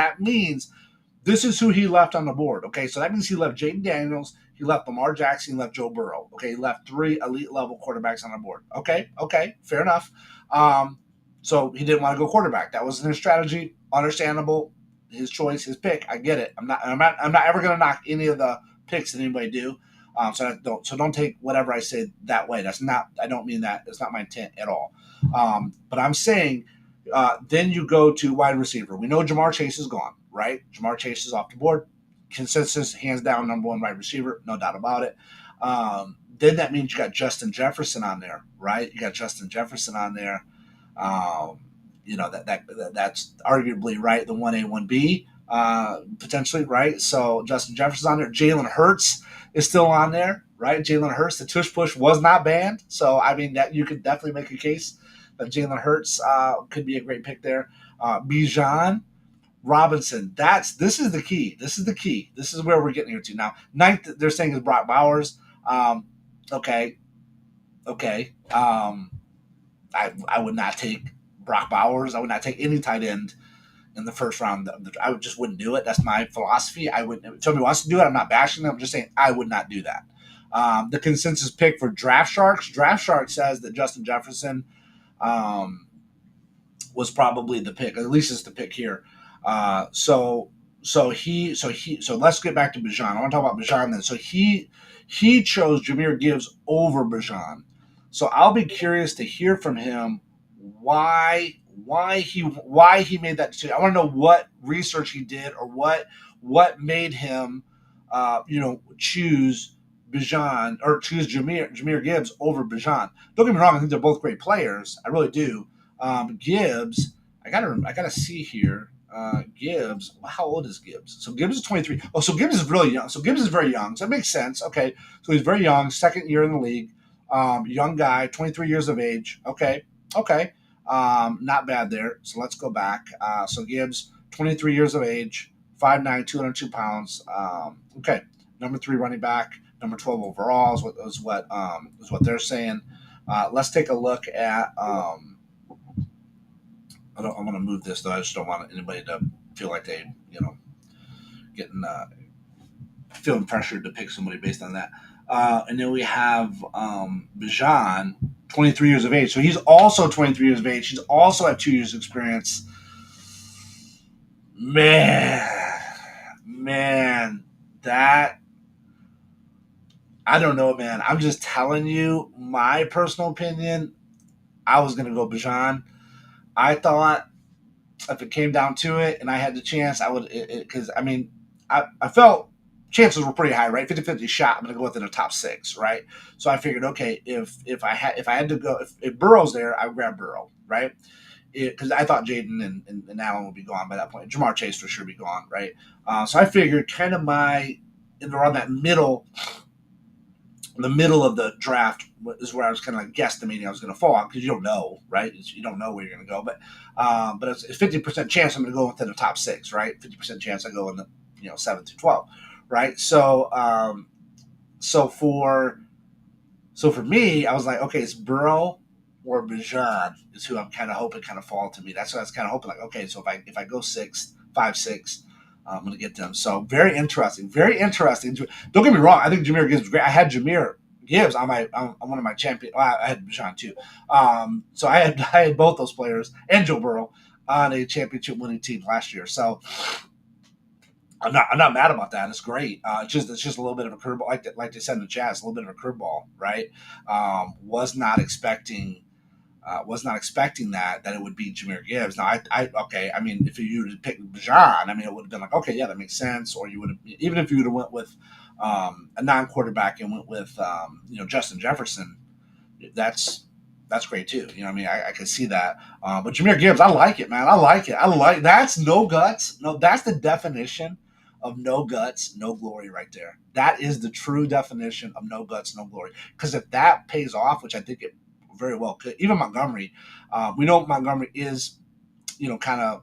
this is who he left on the board. Okay, so that means he left Jaden Daniels, he left Lamar Jackson, he left Joe Burrow. Okay, he left 3 elite level quarterbacks on the board. Okay, fair enough. So he didn't want to go quarterback. That wasn't his strategy. Understandable. His choice, his pick. I get it. I'm not ever going to knock any of the picks that anybody do. So don't take whatever I say that way. I don't mean that. That's not my intent at all. But I'm saying, then you go to wide receiver. We know Jamar Chase is gone, right? Jamar Chase is off the board. Consensus, hands down, number 1 wide receiver, no doubt about it. Then that means you got Justin Jefferson on there, right? You got Justin Jefferson on there. That's arguably right. The 1A, 1B, potentially, right? So Justin Jefferson's on there. Jalen Hurts is still on there, right? Jalen Hurts, the tush push was not banned. So, I mean, that you could definitely make a case that Jalen Hurts could be a great pick there. Bijan Robinson, this is the key. This is the key. This is where we're getting here to. Now, 9th, they're saying is Brock Bowers. Okay. I would not take Brock Bowers. I would not take any tight end in the first round. I just wouldn't do it. That's my philosophy. I wouldn't. If somebody wants to do it, I'm not bashing them. I'm just saying I would not do that. The consensus pick for Draft Sharks says that Justin Jefferson was probably the pick. At least it's the pick here. So So let's get back to Bijan. I want to talk about Bijan then. So he chose Jameer Gibbs over Bijan. So I'll be curious to hear from him why why he made that decision. I want to know what research he did or what made him choose Bijan or choose Jameer Gibbs over Bijan. Don't get me wrong, I think they're both great players. I really do. Gibbs, I gotta see here. Gibbs, how old is Gibbs? So Gibbs is 23. Oh, so Gibbs is really young. So Gibbs is very young. So that makes sense. Okay, so he's very young, second year in the league, young guy, 23 years of age. Okay, not bad there. So let's go back. So Gibbs, 23 years of age, 5'9", 202 pounds. Okay, number 3 running back, number 12 overall is what they're saying. Let's take a look at. I want to move this though. I just don't want anybody to feel like they, getting feeling pressured to pick somebody based on that. And then we have Bijan, 23 years of age. So he's also 23 years of age. He's also had 2 years experience. Man, that I don't know, man. I'm just telling you my personal opinion. I was gonna go Bijan. I thought if it came down to it and I had the chance, I would, because I mean, I felt chances were pretty high, right? 50-50 shot. I'm going to go within the top 6, right? So I figured, okay, if I had to go, if Burrow's there, I would grab Burrow, right? Because I thought Jaden and Allen would be gone by that point. Jamar Chase for sure be gone, right? So I figured kind of around that the middle of the draft is where I was kind of like guesstimating I was going to fall because you don't know, right? You don't know where you're going to go, but it's a 50% chance I'm going to go within the top 6, right? 50% chance I go in the 7 through 12, right? So for me, I was like, okay, it's Burrow or Bijan is who I'm kind of hoping kind of fall to me. That's what I was kind of hoping, like, okay, so if I go 6, 5, 6. I'm going to get them. So very interesting. Very interesting. Don't get me wrong. I think Jameer Gibbs is great. I had Jameer Gibbs on one of my champion. Well, I had Bijan too. So I had both those players and Joe Burrow on a championship winning team last year. So I'm not mad about that. It's great. It's just a little bit of a curveball, like they said in the chat. It's a little bit of a curveball, right? Was not expecting that it would be Jameer Gibbs. Now, okay. I mean, if you would have picked Bijan, I mean, it would have been like, okay, yeah, that makes sense. Or you would have, even if you would have went with a non-quarterback and went with Justin Jefferson, that's great too. I mean, I can see that. But Jameer Gibbs, I like it, man. I like it. That's no guts. No, that's the definition of no guts, no glory right there. That is the true definition of no guts, no glory. Because if that pays off, which I think it very well could, even Montgomery, we know Montgomery is, kind of,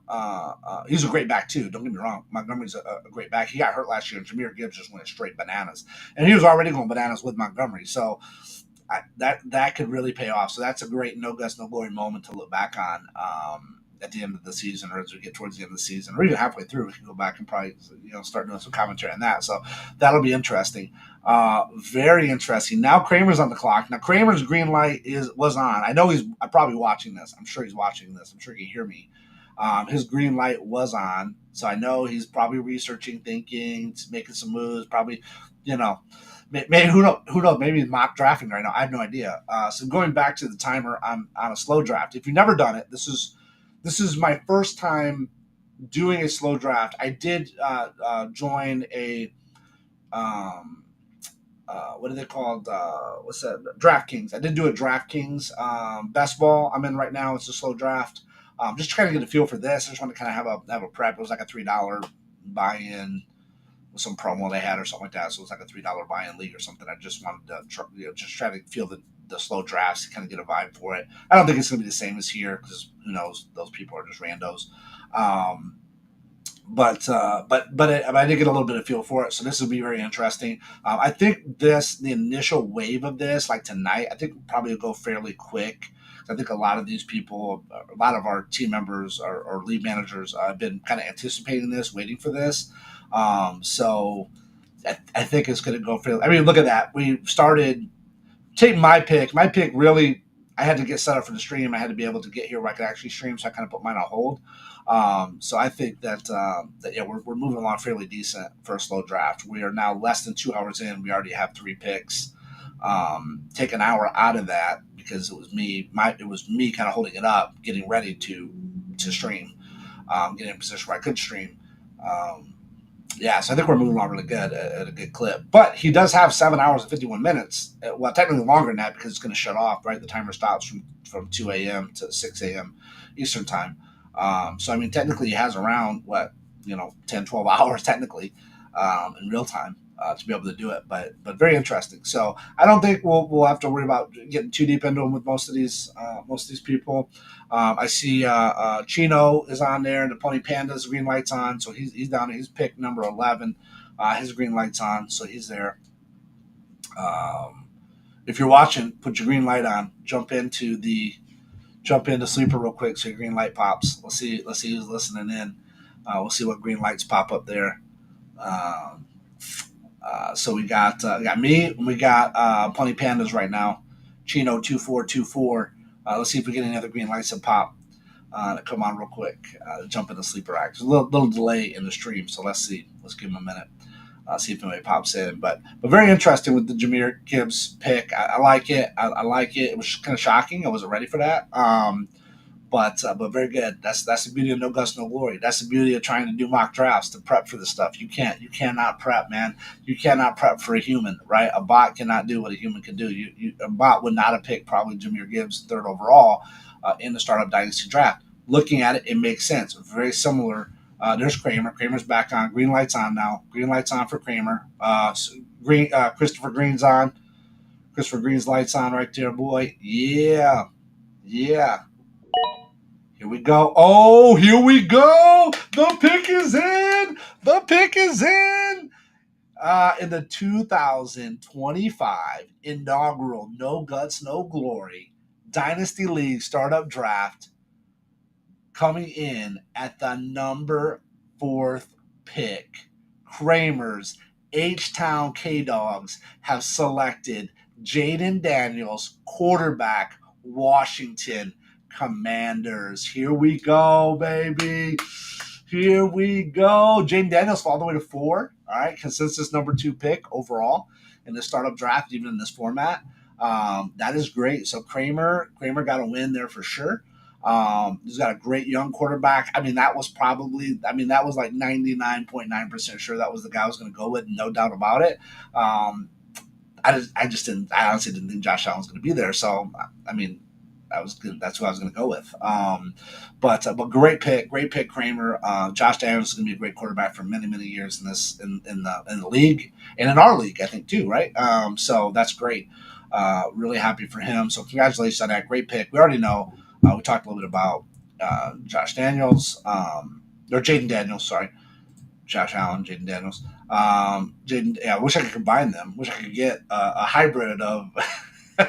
he's a great back too. Don't get me wrong. Montgomery's a great back. He got hurt last year, and Jameer Gibbs just went straight bananas. And he was already going bananas with Montgomery. So that could really pay off. So that's a great no guts, no glory moment to look back on at the end of the season, or as we get towards the end of the season, or even halfway through. We can go back and probably start doing some commentary on that. So that'll be interesting. Very interesting. Now Kramer's on the clock. Now Kramer's green light was on. I know he's probably watching this. I'm sure he's watching this. I'm sure he can hear me. His green light was on, so I know he's probably researching, thinking, making some moves. Probably, maybe who knows? Maybe he's mock drafting right now. I have no idea. So going back to the timer on a slow draft. If you've never done it, this is my first time doing a slow draft. I did join a what are they called? What's that? DraftKings. I did do a DraftKings best ball. I'm in right now. It's a slow draft. Just trying to get a feel for this. I just want to kind of have a prep. It was like a $3 buy-in with some promo they had or something like that. So it was like a $3 buy-in league or something. I just wanted to just try to feel the slow drafts, kind of get a vibe for it. I don't think it's going to be the same as here because who knows? Those people are just randos. But I did get a little bit of feel for it, so this will be very interesting. I think the initial wave of this, like tonight, I think probably will go fairly quick. I think a lot of these people, a lot of our team members or lead managers have been kind of anticipating this, waiting for this. So I think it's going to go fairly. I mean, look at that. We started. Take my pick. My pick really. I had to get set up for the stream. I had to be able to get here where I could actually stream, so I kind of put mine on hold. So I think that yeah, we're moving along fairly decent for a slow draft. We are now less than 2 hours in. We already have 3 picks. Take an hour out of that because it was me kind of holding it up, getting ready to stream, getting in a position where I could stream. Um, yeah, so I think we're moving along really good at a good clip. But he does have 7 hours and 51 minutes. Well, technically longer than that because it's going to shut off, right? The timer stops from 2 a.m. to 6 a.m. Eastern time. So, I mean, technically he has around, 10, 12 hours technically in real time to be able to do it. But very interesting. So I don't think we'll have to worry about getting too deep into them with most of these people. I see Chino is on there, and the Pony Panda's green light's on, so he's down. He's pick number 11. His green light's on, so he's there. If you're watching, put your green light on. Jump into sleeper real quick so your green light pops. Let's see who's listening in. We'll see what green lights pop up there. Um, so we got me, and we got Pony Pandas right now. Chino 2424. Let's see if we get any other green lights that pop. Come on real quick. Jump into sleeper act. There's a little delay in the stream, so let's see. Let's give him a minute. See if anybody pops in. But very interesting with the Jameer Gibbs pick. I like it. I like it. It was kind of shocking. I wasn't ready for that. But very good. That's the beauty of No Guts, No Glory. That's the beauty of trying to do mock drafts to prep for this stuff. You cannot prep, man. You cannot prep for a human, right? A bot cannot do what a human can do. A bot would not have picked probably Jameer Gibbs third overall in the startup dynasty draft. Looking at it, it makes sense. Very similar. There's Kramer. Kramer's back on. Green light's on now. Green light's on for Kramer. Christopher Green's on. Christopher Green's lights on right there, boy. Yeah. Yeah. Here we go. Oh, here we go. The pick is in. The pick is in the 2025 inaugural No Guts, No Glory Dynasty League Startup Draft, coming in at the number 4th pick. Kramer's H-Town K-Dogs have selected Jaden Daniels, quarterback, Washington Commanders. Here we go, baby. Here we go. Jaden Daniels all the way to 4. All right, consensus number 2 pick overall in the startup draft, even in this format. That is great. So Kramer got a win there for sure. He's got a great young quarterback. That was like 99.9% sure that was the guy I was going to go with, no doubt about it. I honestly didn't think Josh Allen was going to be there. So, that was good. That's who I was going to go with. But great pick, Kramer. Josh Daniels is going to be a great quarterback for many, many years in the league and in our league, I think too, right? So that's great. Really happy for him. So congratulations on that great pick. We already know. We talked a little bit about Josh Daniels, or Jaden Daniels, sorry. Josh Allen, Jaden Daniels. I wish I could combine them. Wish I could get a hybrid of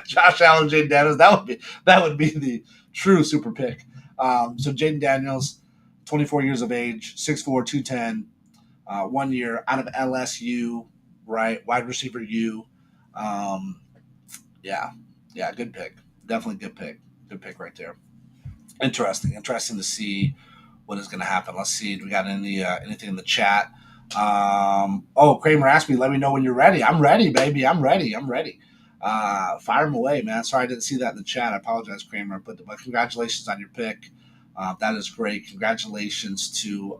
Josh Allen, Jaden Daniels. That would be the true super pick. So Jaden Daniels, 24 years of age, 6'4", 210, 1 year out of LSU, right? Wide receiver U. Yeah, good pick. Definitely good pick. Good pick right there. Interesting to see what is going to happen. Let's see. Do we got anything in the chat? Kramer asked me, let me know when you're ready. I'm ready, baby. I'm ready. Fire him away, man. Sorry I didn't see that in the chat. I apologize, Kramer. But congratulations on your pick. That is great. Congratulations to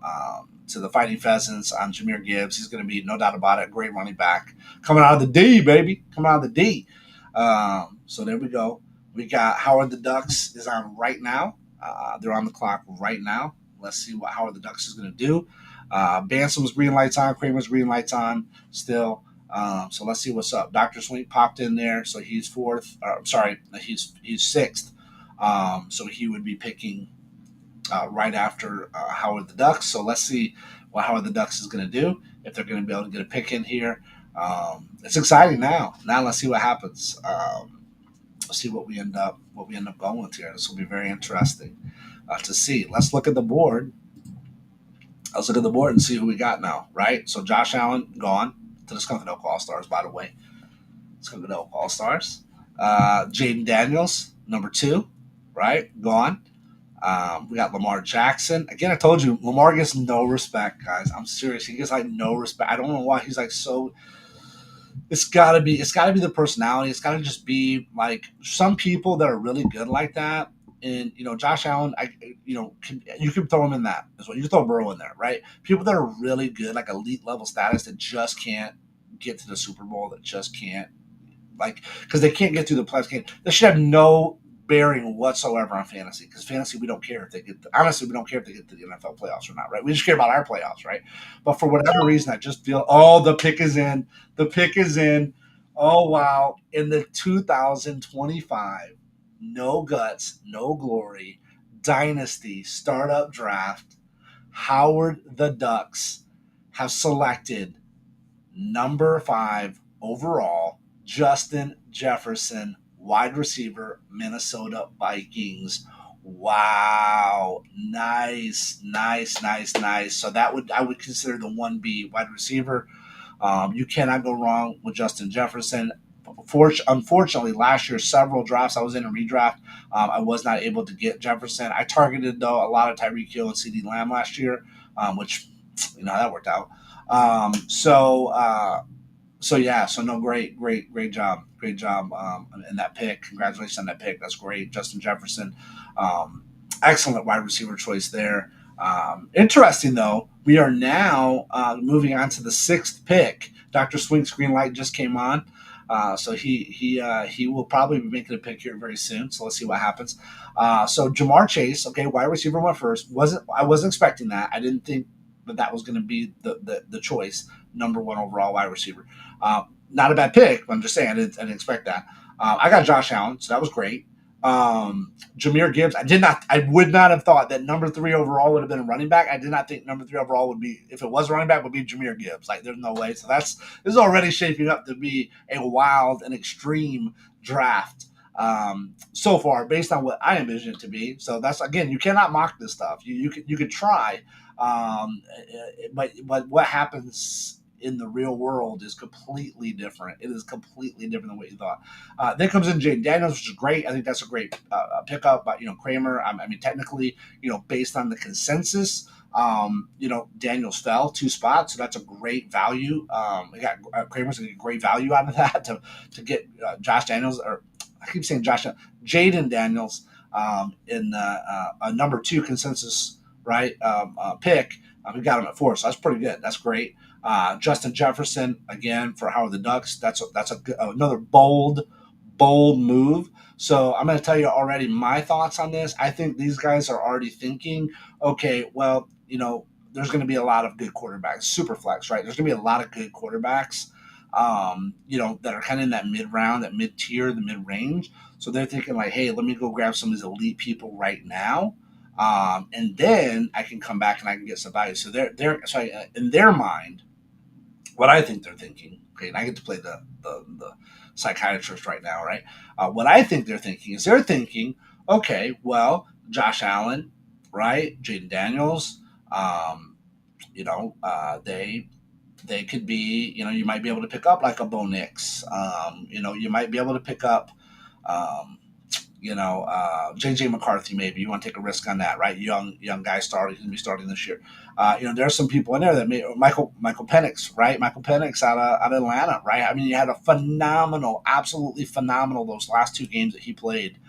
the Fighting Pheasants on Jameer Gibbs. He's going to be, no doubt about it, a great running back. Coming out of the D, baby. Coming out of the D. So there we go. We got Howard the Ducks is on right now. They're on the clock right now. Let's see what Howard the Ducks is going to do. Bansom's green lights on. Kramer's green lights on still. So let's see what's up. Dr. Swink popped in there, so he's 4th. He's 6th. So he would be picking right after Howard the Ducks. So let's see what Howard the Ducks is going to do, if they're going to be able to get a pick in here. It's exciting now. Now let's see what happens. Let's see what we end up going with here. This will be very interesting to see. Let's look at the board. Let's look at the board and see who we got now, right? So Josh Allen gone to the Skunkadilk All-Stars, by the way. Skunkadilk All-Stars. Jaden Daniels number two, right? Gone. We got Lamar Jackson. Again, I told you, Lamar gets no respect, guys. I'm serious. He gets like no respect. I don't know why he's like so. It's gotta be the personality. It's gotta just be like some people that are really good like that. And Josh Allen, you can throw him in that as well. You can throw Burrow in there, right? People that are really good, like elite level status, that just can't get to the Super Bowl, that just can't like because they can't get through the playoffs game. They should have no bearing whatsoever on fantasy because fantasy we don't care if they get honestly we don't care if they get to the NFL playoffs or not, right? We just care about our playoffs, right? But for whatever reason, I just feel the pick is in, the pick is in. Oh wow! In the 2025, no guts, no glory, Dynasty startup draft, Howard the Ducks have selected number 5 overall, Justin Jefferson, wide receiver, Minnesota Vikings. Wow, nice, nice, nice, nice. So I would consider the 1B wide receiver. You cannot go wrong with Justin Jefferson. Unfortunately, last year, several drafts I was in a redraft, I was not able to get Jefferson. I targeted though a lot of Tyreek Hill and CD Lamb last year, which that worked out. Um, so uh, so yeah, so no, great job in that pick. Congratulations on that pick. That's great, Justin Jefferson. Um, Excellent wide receiver choice there. Interesting though, we are now moving on to the sixth pick. Dr. Swink's green light just came on. So he will probably be making a pick here very soon. So let's see what happens. So Jamar Chase, okay, wide receiver went first. I wasn't expecting that. I didn't think that was going to be the choice, number one overall wide receiver. Not a bad pick. But I'm just saying I didn't expect that. I got Josh Allen, so that was great. Jahmyr Gibbs. I would not have thought that number 3 overall would have been a running back. I did not think number 3 overall would be, if it was a running back, would be Jahmyr Gibbs. Like, there's no way. So this is already shaping up to be a wild and extreme draft so far, based on what I envision it to be. So that's, again, you cannot mock this stuff. You could try, but what happens in the real world is completely different. It is completely different than what you thought. Then comes in Jaden Daniels, which is great. I think that's a great pickup. But Kramer, I mean, technically, based on the consensus, Daniels fell 2 spots, so that's a great value. We got Kramer's gonna get great value out of that to get Josh Daniels, or I keep saying Jaden Daniels in a number 2 consensus, right, pick. We got him at 4, so that's pretty good. That's great. Justin Jefferson again for Howard the Ducks. That's another bold move. So I'm going to tell you already my thoughts on this. I think these guys are already thinking, okay, well, there's going to be a lot of good quarterbacks, super flex, right? There's going to be a lot of good quarterbacks, that are kind of in that mid round, that mid tier, the mid range. So they're thinking like, hey, let me go grab some of these elite people right now. And then I can come back and I can get some value. So in their mind, what I think they're thinking. Okay, and I get to play the psychiatrist right now, right? What I think they're thinking is okay, well, Josh Allen, right? Jaden Daniels, um, they could be, you might be able to pick up like a Bo Nix. You might be able to pick up. Um, JJ McCarthy, maybe you want to take a risk on that, right? Young guy starting, going to be starting this year. There's some people in there that Michael Penix, right? Michael Penix out of Atlanta, right? I mean, he had a absolutely phenomenal those last 2 games that he played.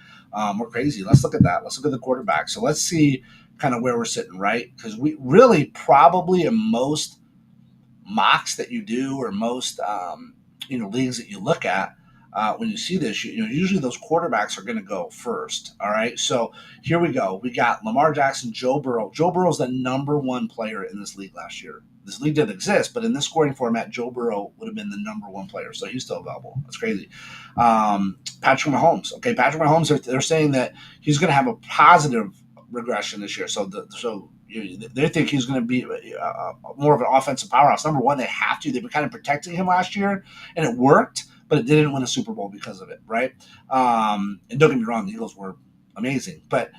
Were crazy. Let's look at that. Let's look at the quarterback. So let's see kind of where we're sitting, right? Because we really probably in most mocks that you do, or most leagues that you look at, when you see this, usually those quarterbacks are going to go first. All right, so here we go. We got Lamar Jackson, Joe Burrow. Joe Burrow's the number 1 player in this league last year. This league didn't exist, but in this scoring format, Joe Burrow would have been the number 1 player. So he's still available. That's crazy. Patrick Mahomes. Okay, Patrick Mahomes. They're saying that he's going to have a positive regression this year. So they think he's going to be more of an offensive powerhouse. Number 1, they have to. They've been kind of protecting him last year, and it worked, but it didn't win a Super Bowl because of it, right? And don't get me wrong, the Eagles were amazing, but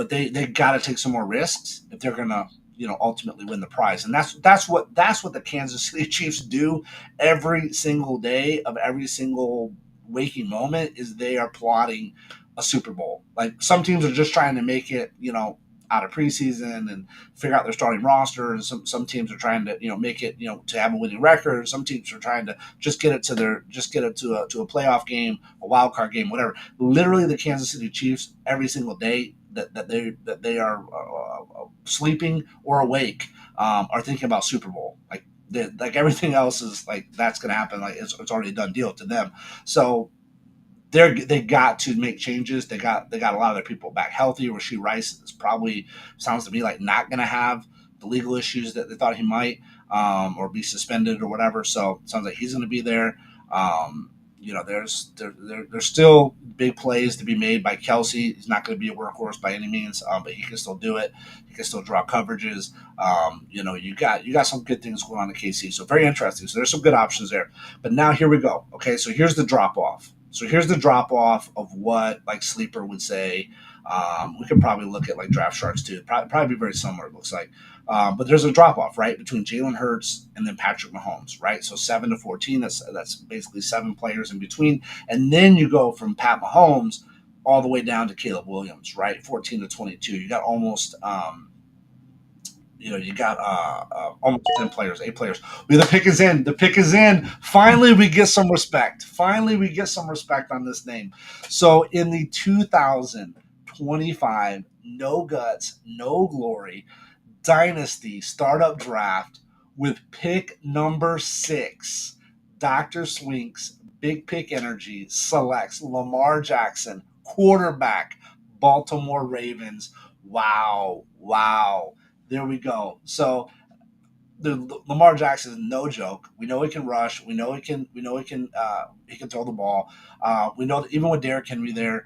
they got to take some more risks if they're going to ultimately win the prize. And that's what the Kansas City Chiefs do every single day of every single waking moment, is they are plotting a Super Bowl. Like some teams are just trying to make it, out of preseason and figure out their starting roster, and some teams are trying to make it to have a winning record. Some teams are trying to just get it to a playoff game, a wild card game, whatever. Literally, the Kansas City Chiefs every single day that they are sleeping or awake are thinking about Super Bowl. Like everything else is like that's going to happen. Like it's already a done deal to them. So they got to make changes. They got a lot of their people back healthy. Rasheed Rice is probably sounds to me like not going to have the legal issues that they thought he might, or be suspended or whatever. So it sounds like he's going to be there. There's still big plays to be made by Kelsey. He's not going to be a workhorse by any means, but he can still do it. He can still draw coverages. You got some good things going on in KC. So very interesting. So there's some good options there. But now here we go. Okay, so here's the drop off. So here's the drop off of what like Sleeper would say. We could probably look at like Draft Sharks too. Probably be very similar. It looks like, but there's a drop off right between Jalen Hurts and then Patrick Mahomes, right? So 7 to 14. That's basically 7 players in between, and then you go from Pat Mahomes all the way down to Caleb Williams, right? 14 to 22. You got almost. You got almost 10 players, 8 players. The pick is in. The pick is in. Finally, we get some respect. Finally, we get some respect on this name. So, in the 2025 No Guts, No Glory Dynasty Startup Draft with pick number 6, Dr. Swink's Big Pick Energy selects Lamar Jackson, quarterback, Baltimore Ravens. Wow. Wow. There we go. So the Lamar Jackson is no joke. We know he can rush. We know he can. He can throw the ball. We know that even with Derrick Henry there,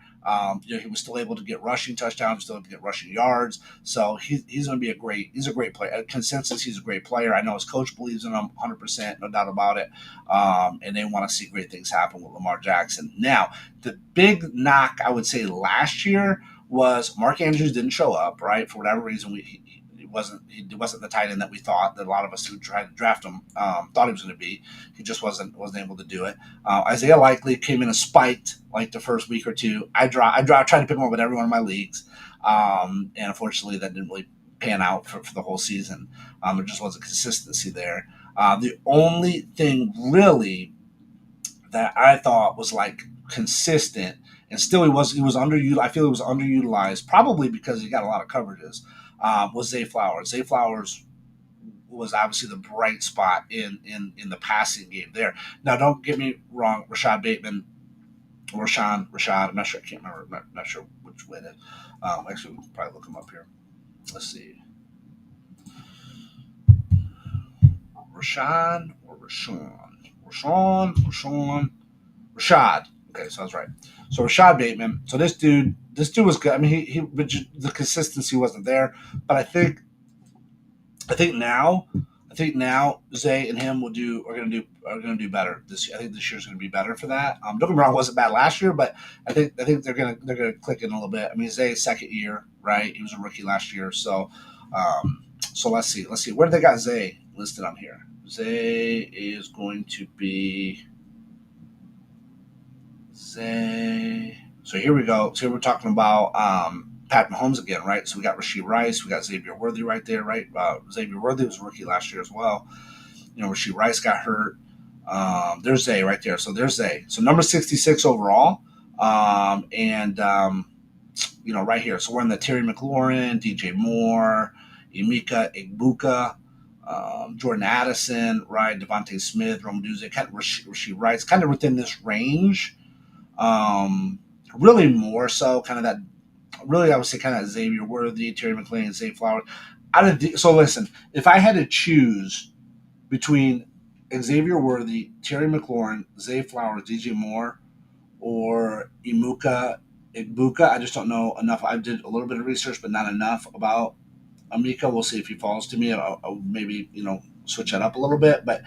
he was still able to get rushing touchdowns, still able to get rushing yards. So he's going to be he's a great player. At consensus, he's a great player. I know his coach believes in him 100%, no doubt about it. And they want to see great things happen with Lamar Jackson. Now, the big knock I would say last year was Mark Andrews didn't show up, right? For whatever reason, he wasn't the tight end that we thought, that a lot of us who tried to draft him thought he was going to be. He just wasn't able to do it. Isaiah Likely came in and spiked like the first week or two. I tried to pick him up in every one of my leagues, and unfortunately that didn't really pan out for the whole season. There just wasn't consistency there. The only thing really that I thought was like consistent, and still he was underutilized. I feel he was underutilized, probably because he got a lot of coverages. Was Zay Flowers. Zay Flowers was obviously the bright spot in the passing game there. Now, don't get me wrong, Rashad Bateman, Rashad. I'm not sure. I can't remember. Not sure which way it is. Actually, we'll probably look him up here. Let's see. Rashad or Rashawn? Rashad. Okay, so I was right. So Rashad Bateman. So this dude was good. I mean, the consistency wasn't there, but I think now Zay and him are going to do better this year. I think this year's going to be better for that. Don't get me wrong, it wasn't bad last year, but I think they're going to click in a little bit. I mean, Zay's second year, right? He was a rookie last year, so let's see. Where do they got Zay listed on here? Zay is going to be Zay. So here we go. So we're talking about Pat Mahomes again, right? So we got Rasheed Rice, we got Xavier Worthy right there, right? Xavier Worthy was a rookie last year as well. Rasheed Rice got hurt. There's Zay right there. So there's Zay. So number 66 overall. Right here. So we're in the Terry McLaurin, DJ Moore, Emeka Egbuka, Jordan Addison, right? Devontae Smith, Romaduze, kind of Rasheed Rice, kind of within this range. Really more so kind of that. Really, I would say kind of Xavier Worthy, Terry McLaurin, Zay Flowers. So listen, if I had to choose between Xavier Worthy, Terry McLaurin, Zay Flowers, DJ Moore, or Emeka Egbuka, I just don't know enough. I did a little bit of research, but not enough about Emeka. We'll see if he falls to me. I'll maybe switch that up a little bit, but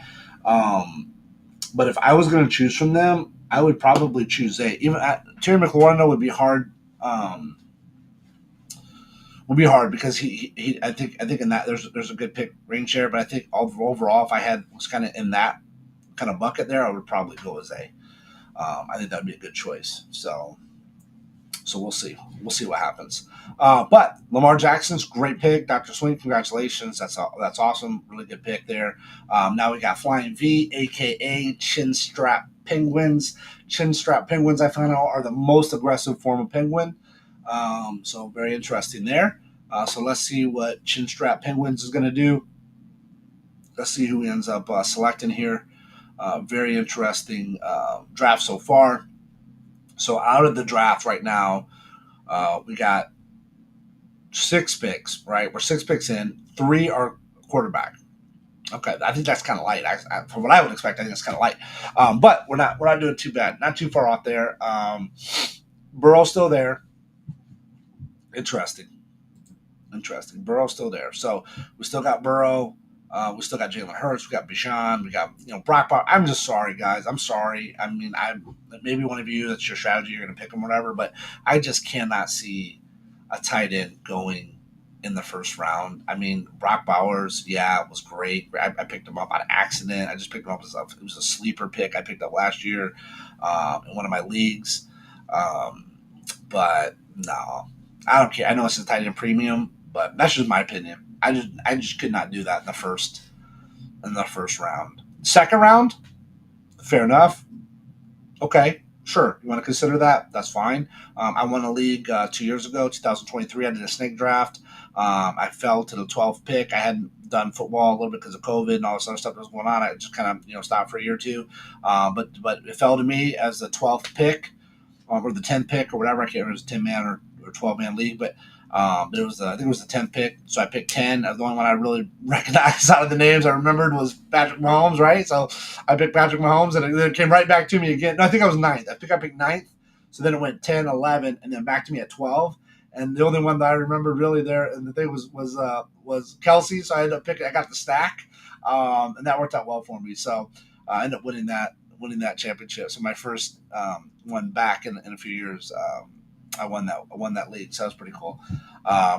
if I was going to choose from them, I would probably choose Zay. Even Terry McLaurin though would be hard. Because he I think in that there's a good pick range there, but I think overall if I was kind of in that kind of bucket there, I would probably go with Zay. I think that would be a good choice. So So we'll see. We'll see what happens. But Lamar Jackson's great pick. Dr. Swing, congratulations. That's awesome. Really good pick there. Now we got Flying V, aka Chin Strap Penguins. Chin Strap Penguins, I found out, are the most aggressive form of penguin. So very interesting there. So let's see what Chin Strap Penguins is going to do. Let's see who ends up selecting here. Very interesting draft so far. So out of the draft right now, we got 6 picks, right? We're 6 picks in. 3 are quarterback. Okay, I think that's kind of light. From what I would expect, I think it's kind of light. But we're not doing too bad. Not too far off there. Burrow's still there. Interesting. Burrow's still there. So we still got Burrow. We still got Jalen Hurts. We got Bijan. We got Brock. I'm just sorry, guys. I'm sorry. I mean, maybe one of you, that's your strategy. You're going to pick them, whatever. But I just cannot see a tight end going in the first round. I mean, Brock Bowers, yeah, it was great. I picked him up on accident. I just picked him up it was a sleeper pick I picked up last year in one of my leagues. But no, I don't care. I know it's a tight end premium, but that's just my opinion. I just could not do that in the first round. Second round, fair enough. Okay, sure. You want to consider that? That's fine. I won a league 2 years ago, 2023. I did a snake draft. I fell to the 12th pick. I hadn't done football a little bit because of COVID and all this other stuff that was going on. I just kind of stopped for a year or two. But it fell to me as the 12th pick or the 10th pick or whatever. I can't remember if it was a 10-man or 12-man league, but it was I think it was the 10th pick. So I picked 10. The only one I really recognized out of the names I remembered was Patrick Mahomes, right? So I picked Patrick Mahomes, and it came right back to me again. No, I think I was ninth. I picked ninth. So then it went 10, 11, and then back to me at 12. And the only one that I remember really there, and the thing was Kelsey. So I ended up picking. I got the stack, and that worked out well for me. So I ended up winning that championship. So my first one back in a few years. I won that league, so that was pretty cool.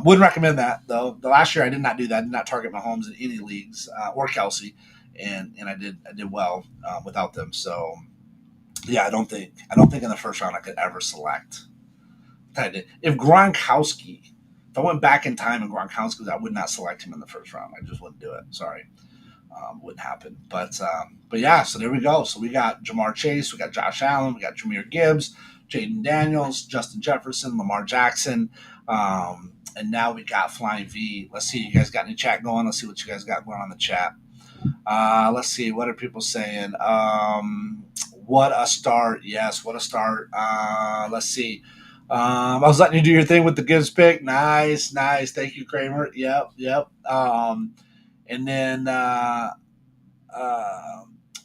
Wouldn't recommend that though. The last year I did not do that. I did not target Mahomes in any leagues or Kelsey, and I did well without them. So yeah, I don't think in the first round I could ever select. If Gronkowski, if I went back in time and Gronkowski, I would not select him in the first round. I just wouldn't do it. Sorry. Wouldn't happen. But yeah, so there we go. So we got Jamar Chase, we got Josh Allen, we got Jahmyr Gibbs, Jaden Daniels, Justin Jefferson, Lamar Jackson, and now we got Flying V. Let's see, you guys got any chat going? Let's see what you guys got going on the chat. Let's see, what are people saying? What a start! Yes, what a start. Let's see. I was letting you do your thing with the Gibbs pick. Nice. Thank you, Kramer. Yep. And then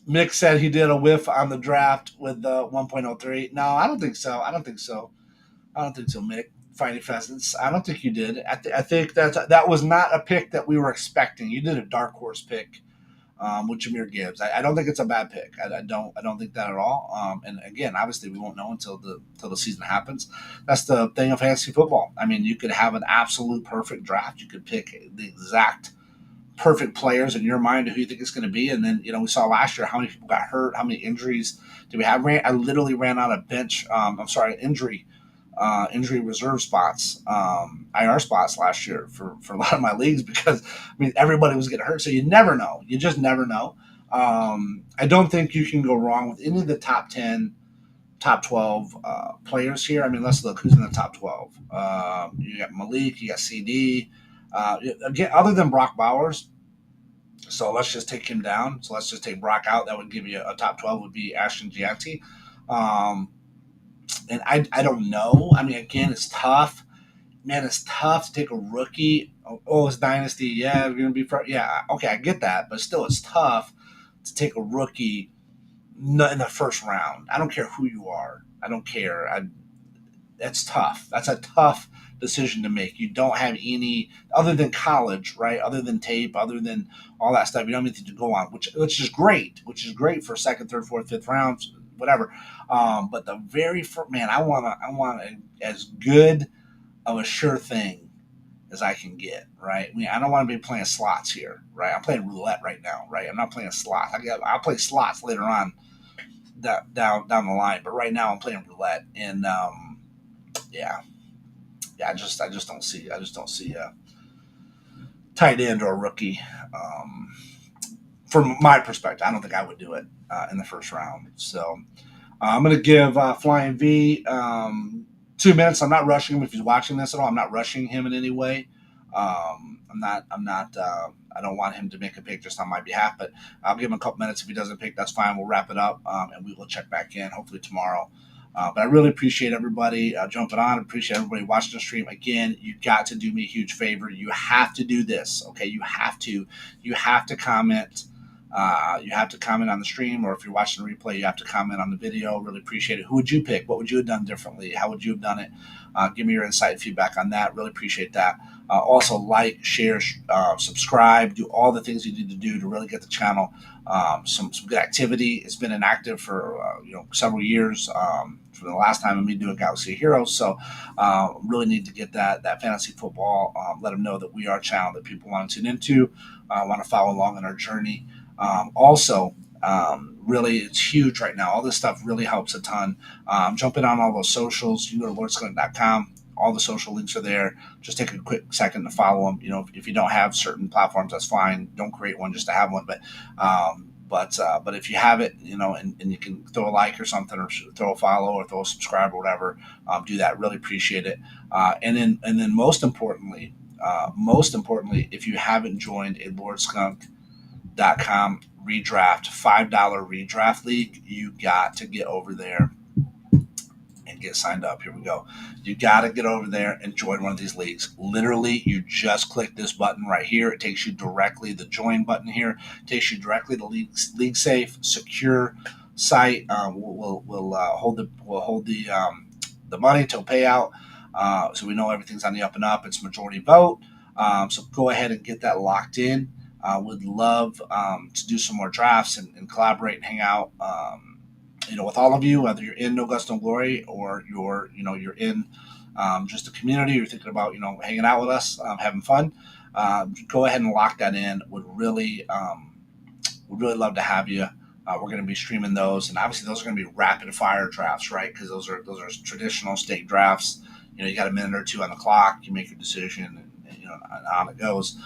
Mick said he did a whiff on the draft with the 1.03. No, I don't think so. Mick. Fighting Pheasants. I don't think you did. I think that was not a pick that we were expecting. You did a dark horse pick with Jahmyr Gibbs. I don't think it's a bad pick. I don't think that at all. And again, obviously, we won't know until the season happens. That's the thing of fantasy football. I mean, you could have an absolute perfect draft. You could pick the exact perfect players in your mind who you think it's going to be. And then, we saw last year how many people got hurt, how many injuries did we have? I literally ran out of injury reserve spots, IR spots last year for a lot of my leagues because, everybody was getting hurt. So you never know. You just never know. I don't think you can go wrong with any of the top 10, top 12 players here. Let's look who's in the top 12. You got Malik, you got CD. Again, other than Brock Bowers, so let's just take him down. So let's just take Brock out. That would give you a top 12 would be Ashton Gianti. And I don't know. Again, it's tough. Man, it's tough to take a rookie. Oh, it's Dynasty. Yeah, we're going to be yeah, okay, I get that. But still, it's tough to take a rookie in the first round. I don't care who you are. I don't care. That's tough. That's a tough decision to make. You don't have any other than college, right? Other than tape, other than all that stuff. You don't have anything to go on, which is great. Which is great for second, third, fourth, fifth rounds, whatever. But the very first, man, I want as good of a sure thing as I can get, right? I don't want to be playing slots here, right? I'm playing roulette right now, right? I'm not playing slots. I'll play slots later on down the line, but right now I'm playing roulette, and Yeah, yeah. I just don't see a tight end or a rookie. Um, from my perspective, I don't think I would do it in the first round. So I'm going to give Flying V 2 minutes. I'm not rushing him if he's watching this at all. I'm not rushing him in any way. I'm not. I'm not. I don't want him to make a pick just on my behalf, but I'll give him a couple minutes. If he doesn't pick, that's fine. We'll wrap it up, and we will check back in hopefully tomorrow. But I really appreciate everybody jumping on. Appreciate everybody watching the stream. Again, you got to do me a huge favor. You have to do this. Okay, you have to. You have to comment. You have to comment on the stream, or if you're watching the replay, you have to comment on the video. Really appreciate it. Who would you pick? What would you have done differently? How would you have done it? Give me your insight and feedback on that. Really appreciate that. Also, like, share, subscribe, do all the things you need to do to really get the channel some good activity. It's been inactive for several years. From the last time of me doing Galaxy Heroes, so really need to get that fantasy football. Let them know that we are a channel that people want to tune into, want to follow along on our journey. Also, really, it's huge right now. All this stuff really helps a ton. Jumping on all those socials. You go to lordsclint.com. All the social links are there. Just take a quick second to follow them. If you don't have certain platforms, that's fine. Don't create one just to have one. But if you have it, and you can throw a like or something, or throw a follow, or throw a subscribe or whatever, do that. Really appreciate it. And then most importantly, if you haven't joined a LordSkunk.com redraft, $5 redraft league, you got to get over there and get signed up. Here we go. You got to get over there and join one of these leagues. Literally, you just click this button right here. It takes you directly, the join button here, takes you directly to League Safe, secure site. We'll hold the money till payout, so we know everything's on the up and up. It's majority vote. So go ahead and get that locked in. Would love to do some more drafts and collaborate and hang out. With all of you, whether you're in No Guts No Glory, or you're in just the community, you're thinking about hanging out with us, having fun. Go ahead and lock that in. Would really love to have you. We're going to be streaming those, and obviously those are going to be rapid fire drafts, right? Because those are traditional state drafts. You got a minute or two on the clock. You make your decision, and on it goes.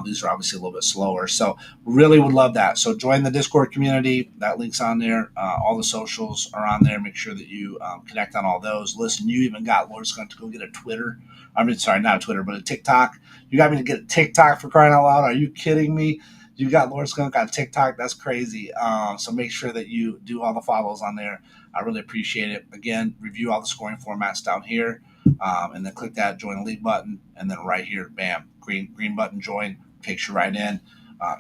These are obviously a little bit slower, so really would love that. So join the Discord community. That link's on there. All the socials are on there. Make sure that you connect on all those. Listen, you even got Lord's going to go get a Twitter. I mean, sorry, not a Twitter, but a TikTok. You got me to get a TikTok, for crying out loud. Are you kidding me? You got Lord Skunk on TikTok. That's crazy. So make sure that you do all the follows on there. I really appreciate it. Again, review all the scoring formats down here. And then click that join the league button, and then right here, bam, green button, join, takes you right in.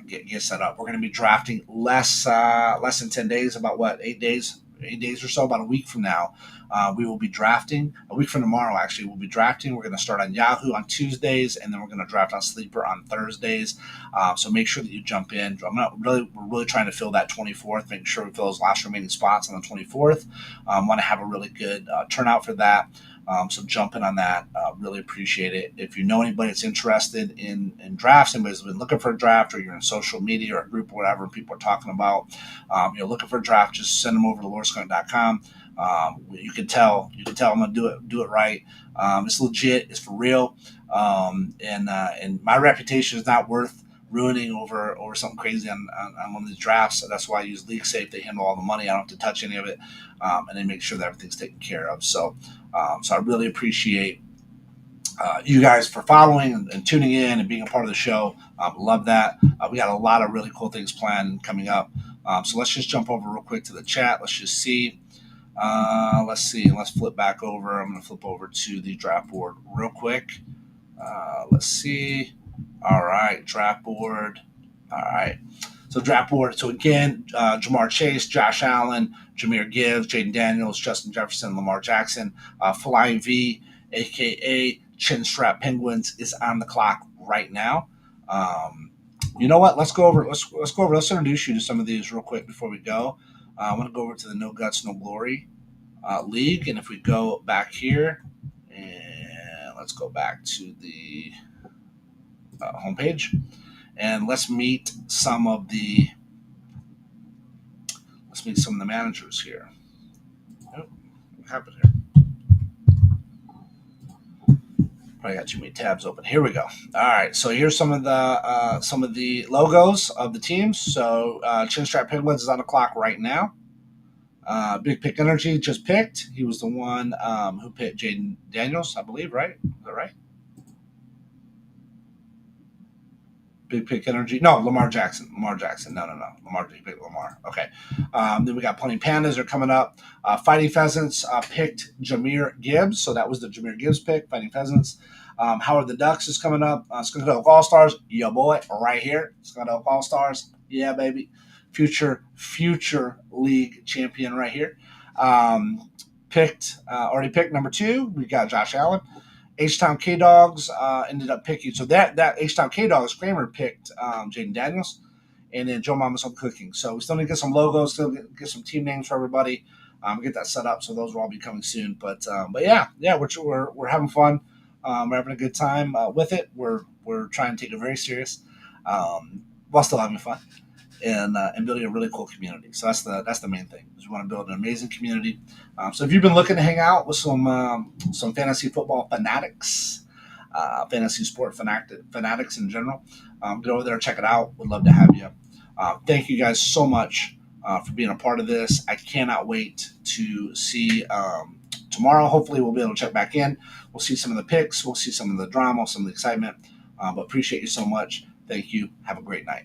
Get set up. We're going to be drafting less than 10 days, about 8 days or so, about a week from now. We will be drafting. A week from tomorrow, actually, we'll be drafting. We're going to start on Yahoo on Tuesdays, and then we're going to draft on Sleeper on Thursdays. So make sure that you jump in. We're really trying to fill that 24th, making sure we fill those last remaining spots on the 24th. Want to have a really good turnout for that. So jump in on that. Really appreciate it. If you know anybody that's interested in drafts, anybody's been looking for a draft, or you're in social media or a group or whatever, and people are talking about looking for a draft, just send them over to lordsclint.com. You can tell I'm gonna do it right. It's legit. It's for real. And my reputation is not worth ruining over something crazy on one of these drafts. So that's why I use League Safe. They handle all the money. I don't have to touch any of it, and they make sure that everything's taken care of. So I really appreciate you guys for following and tuning in and being a part of the show. Love that. We got a lot of really cool things planned coming up. So let's just jump over real quick to the chat. Let's just see. Let's see. Let's flip back over. I'm going to flip over to the draft board real quick. Let's see. All right, draft board. All right. So draft board. So again, Jamar Chase, Josh Allen, Jahmyr Gibbs, Jaden Daniels, Justin Jefferson, Lamar Jackson, Flying V, aka Chinstrap Penguins, is on the clock right now. You know what? Let's go over. Let's introduce you to some of these real quick before we go. I want to go over to the No Guts No Glory league, and if we go back here, and let's go back to the homepage, and let's meet some of the managers here. Oh, what happened here? Probably got too many tabs open. Here we go. All right, so here's some of the logos of the teams. So Chinstrap Penguins is on the clock right now. Big Pick Energy just picked. He was the one who picked Jaden Daniels, I believe, right? Is that right? Big Pick Energy. No, Lamar Jackson. Lamar Jackson. No, no, no. Lamar. He picked Lamar. Okay. Then we got Plenty Pandas are coming up. Fighting Pheasants picked Jameer Gibbs. So that was the Jameer Gibbs pick. Fighting Pheasants. Howard the Ducks is coming up. Skunk Oak All Stars. Yo, boy. Right here. Skunk Oak All Stars. Yeah, baby. Future league champion right here. Already picked number 2. We got Josh Allen. H Town K Dogs ended up picking. So that H Town K Dogs, Kramer picked Jaden Daniels, and then Joe Mama's Home Cooking. So we still need to get some logos, still get some team names for everybody, get that set up. So those will all be coming soon. But yeah, we're having fun. We're having a good time with it. We're trying to take it very serious, while still having fun and building a really cool community. So that's the main thing. Is we want to build an amazing community. So if you've been looking to hang out with some fantasy football fanatics, fantasy sport fanatics in general, get over there, check it out. Would love to have you. Thank you guys so much for being a part of this. I cannot wait to see tomorrow. Hopefully we'll be able to check back in. We'll see some of the picks. We'll see some of the drama, some of the excitement. But appreciate you so much. Thank you. Have a great night.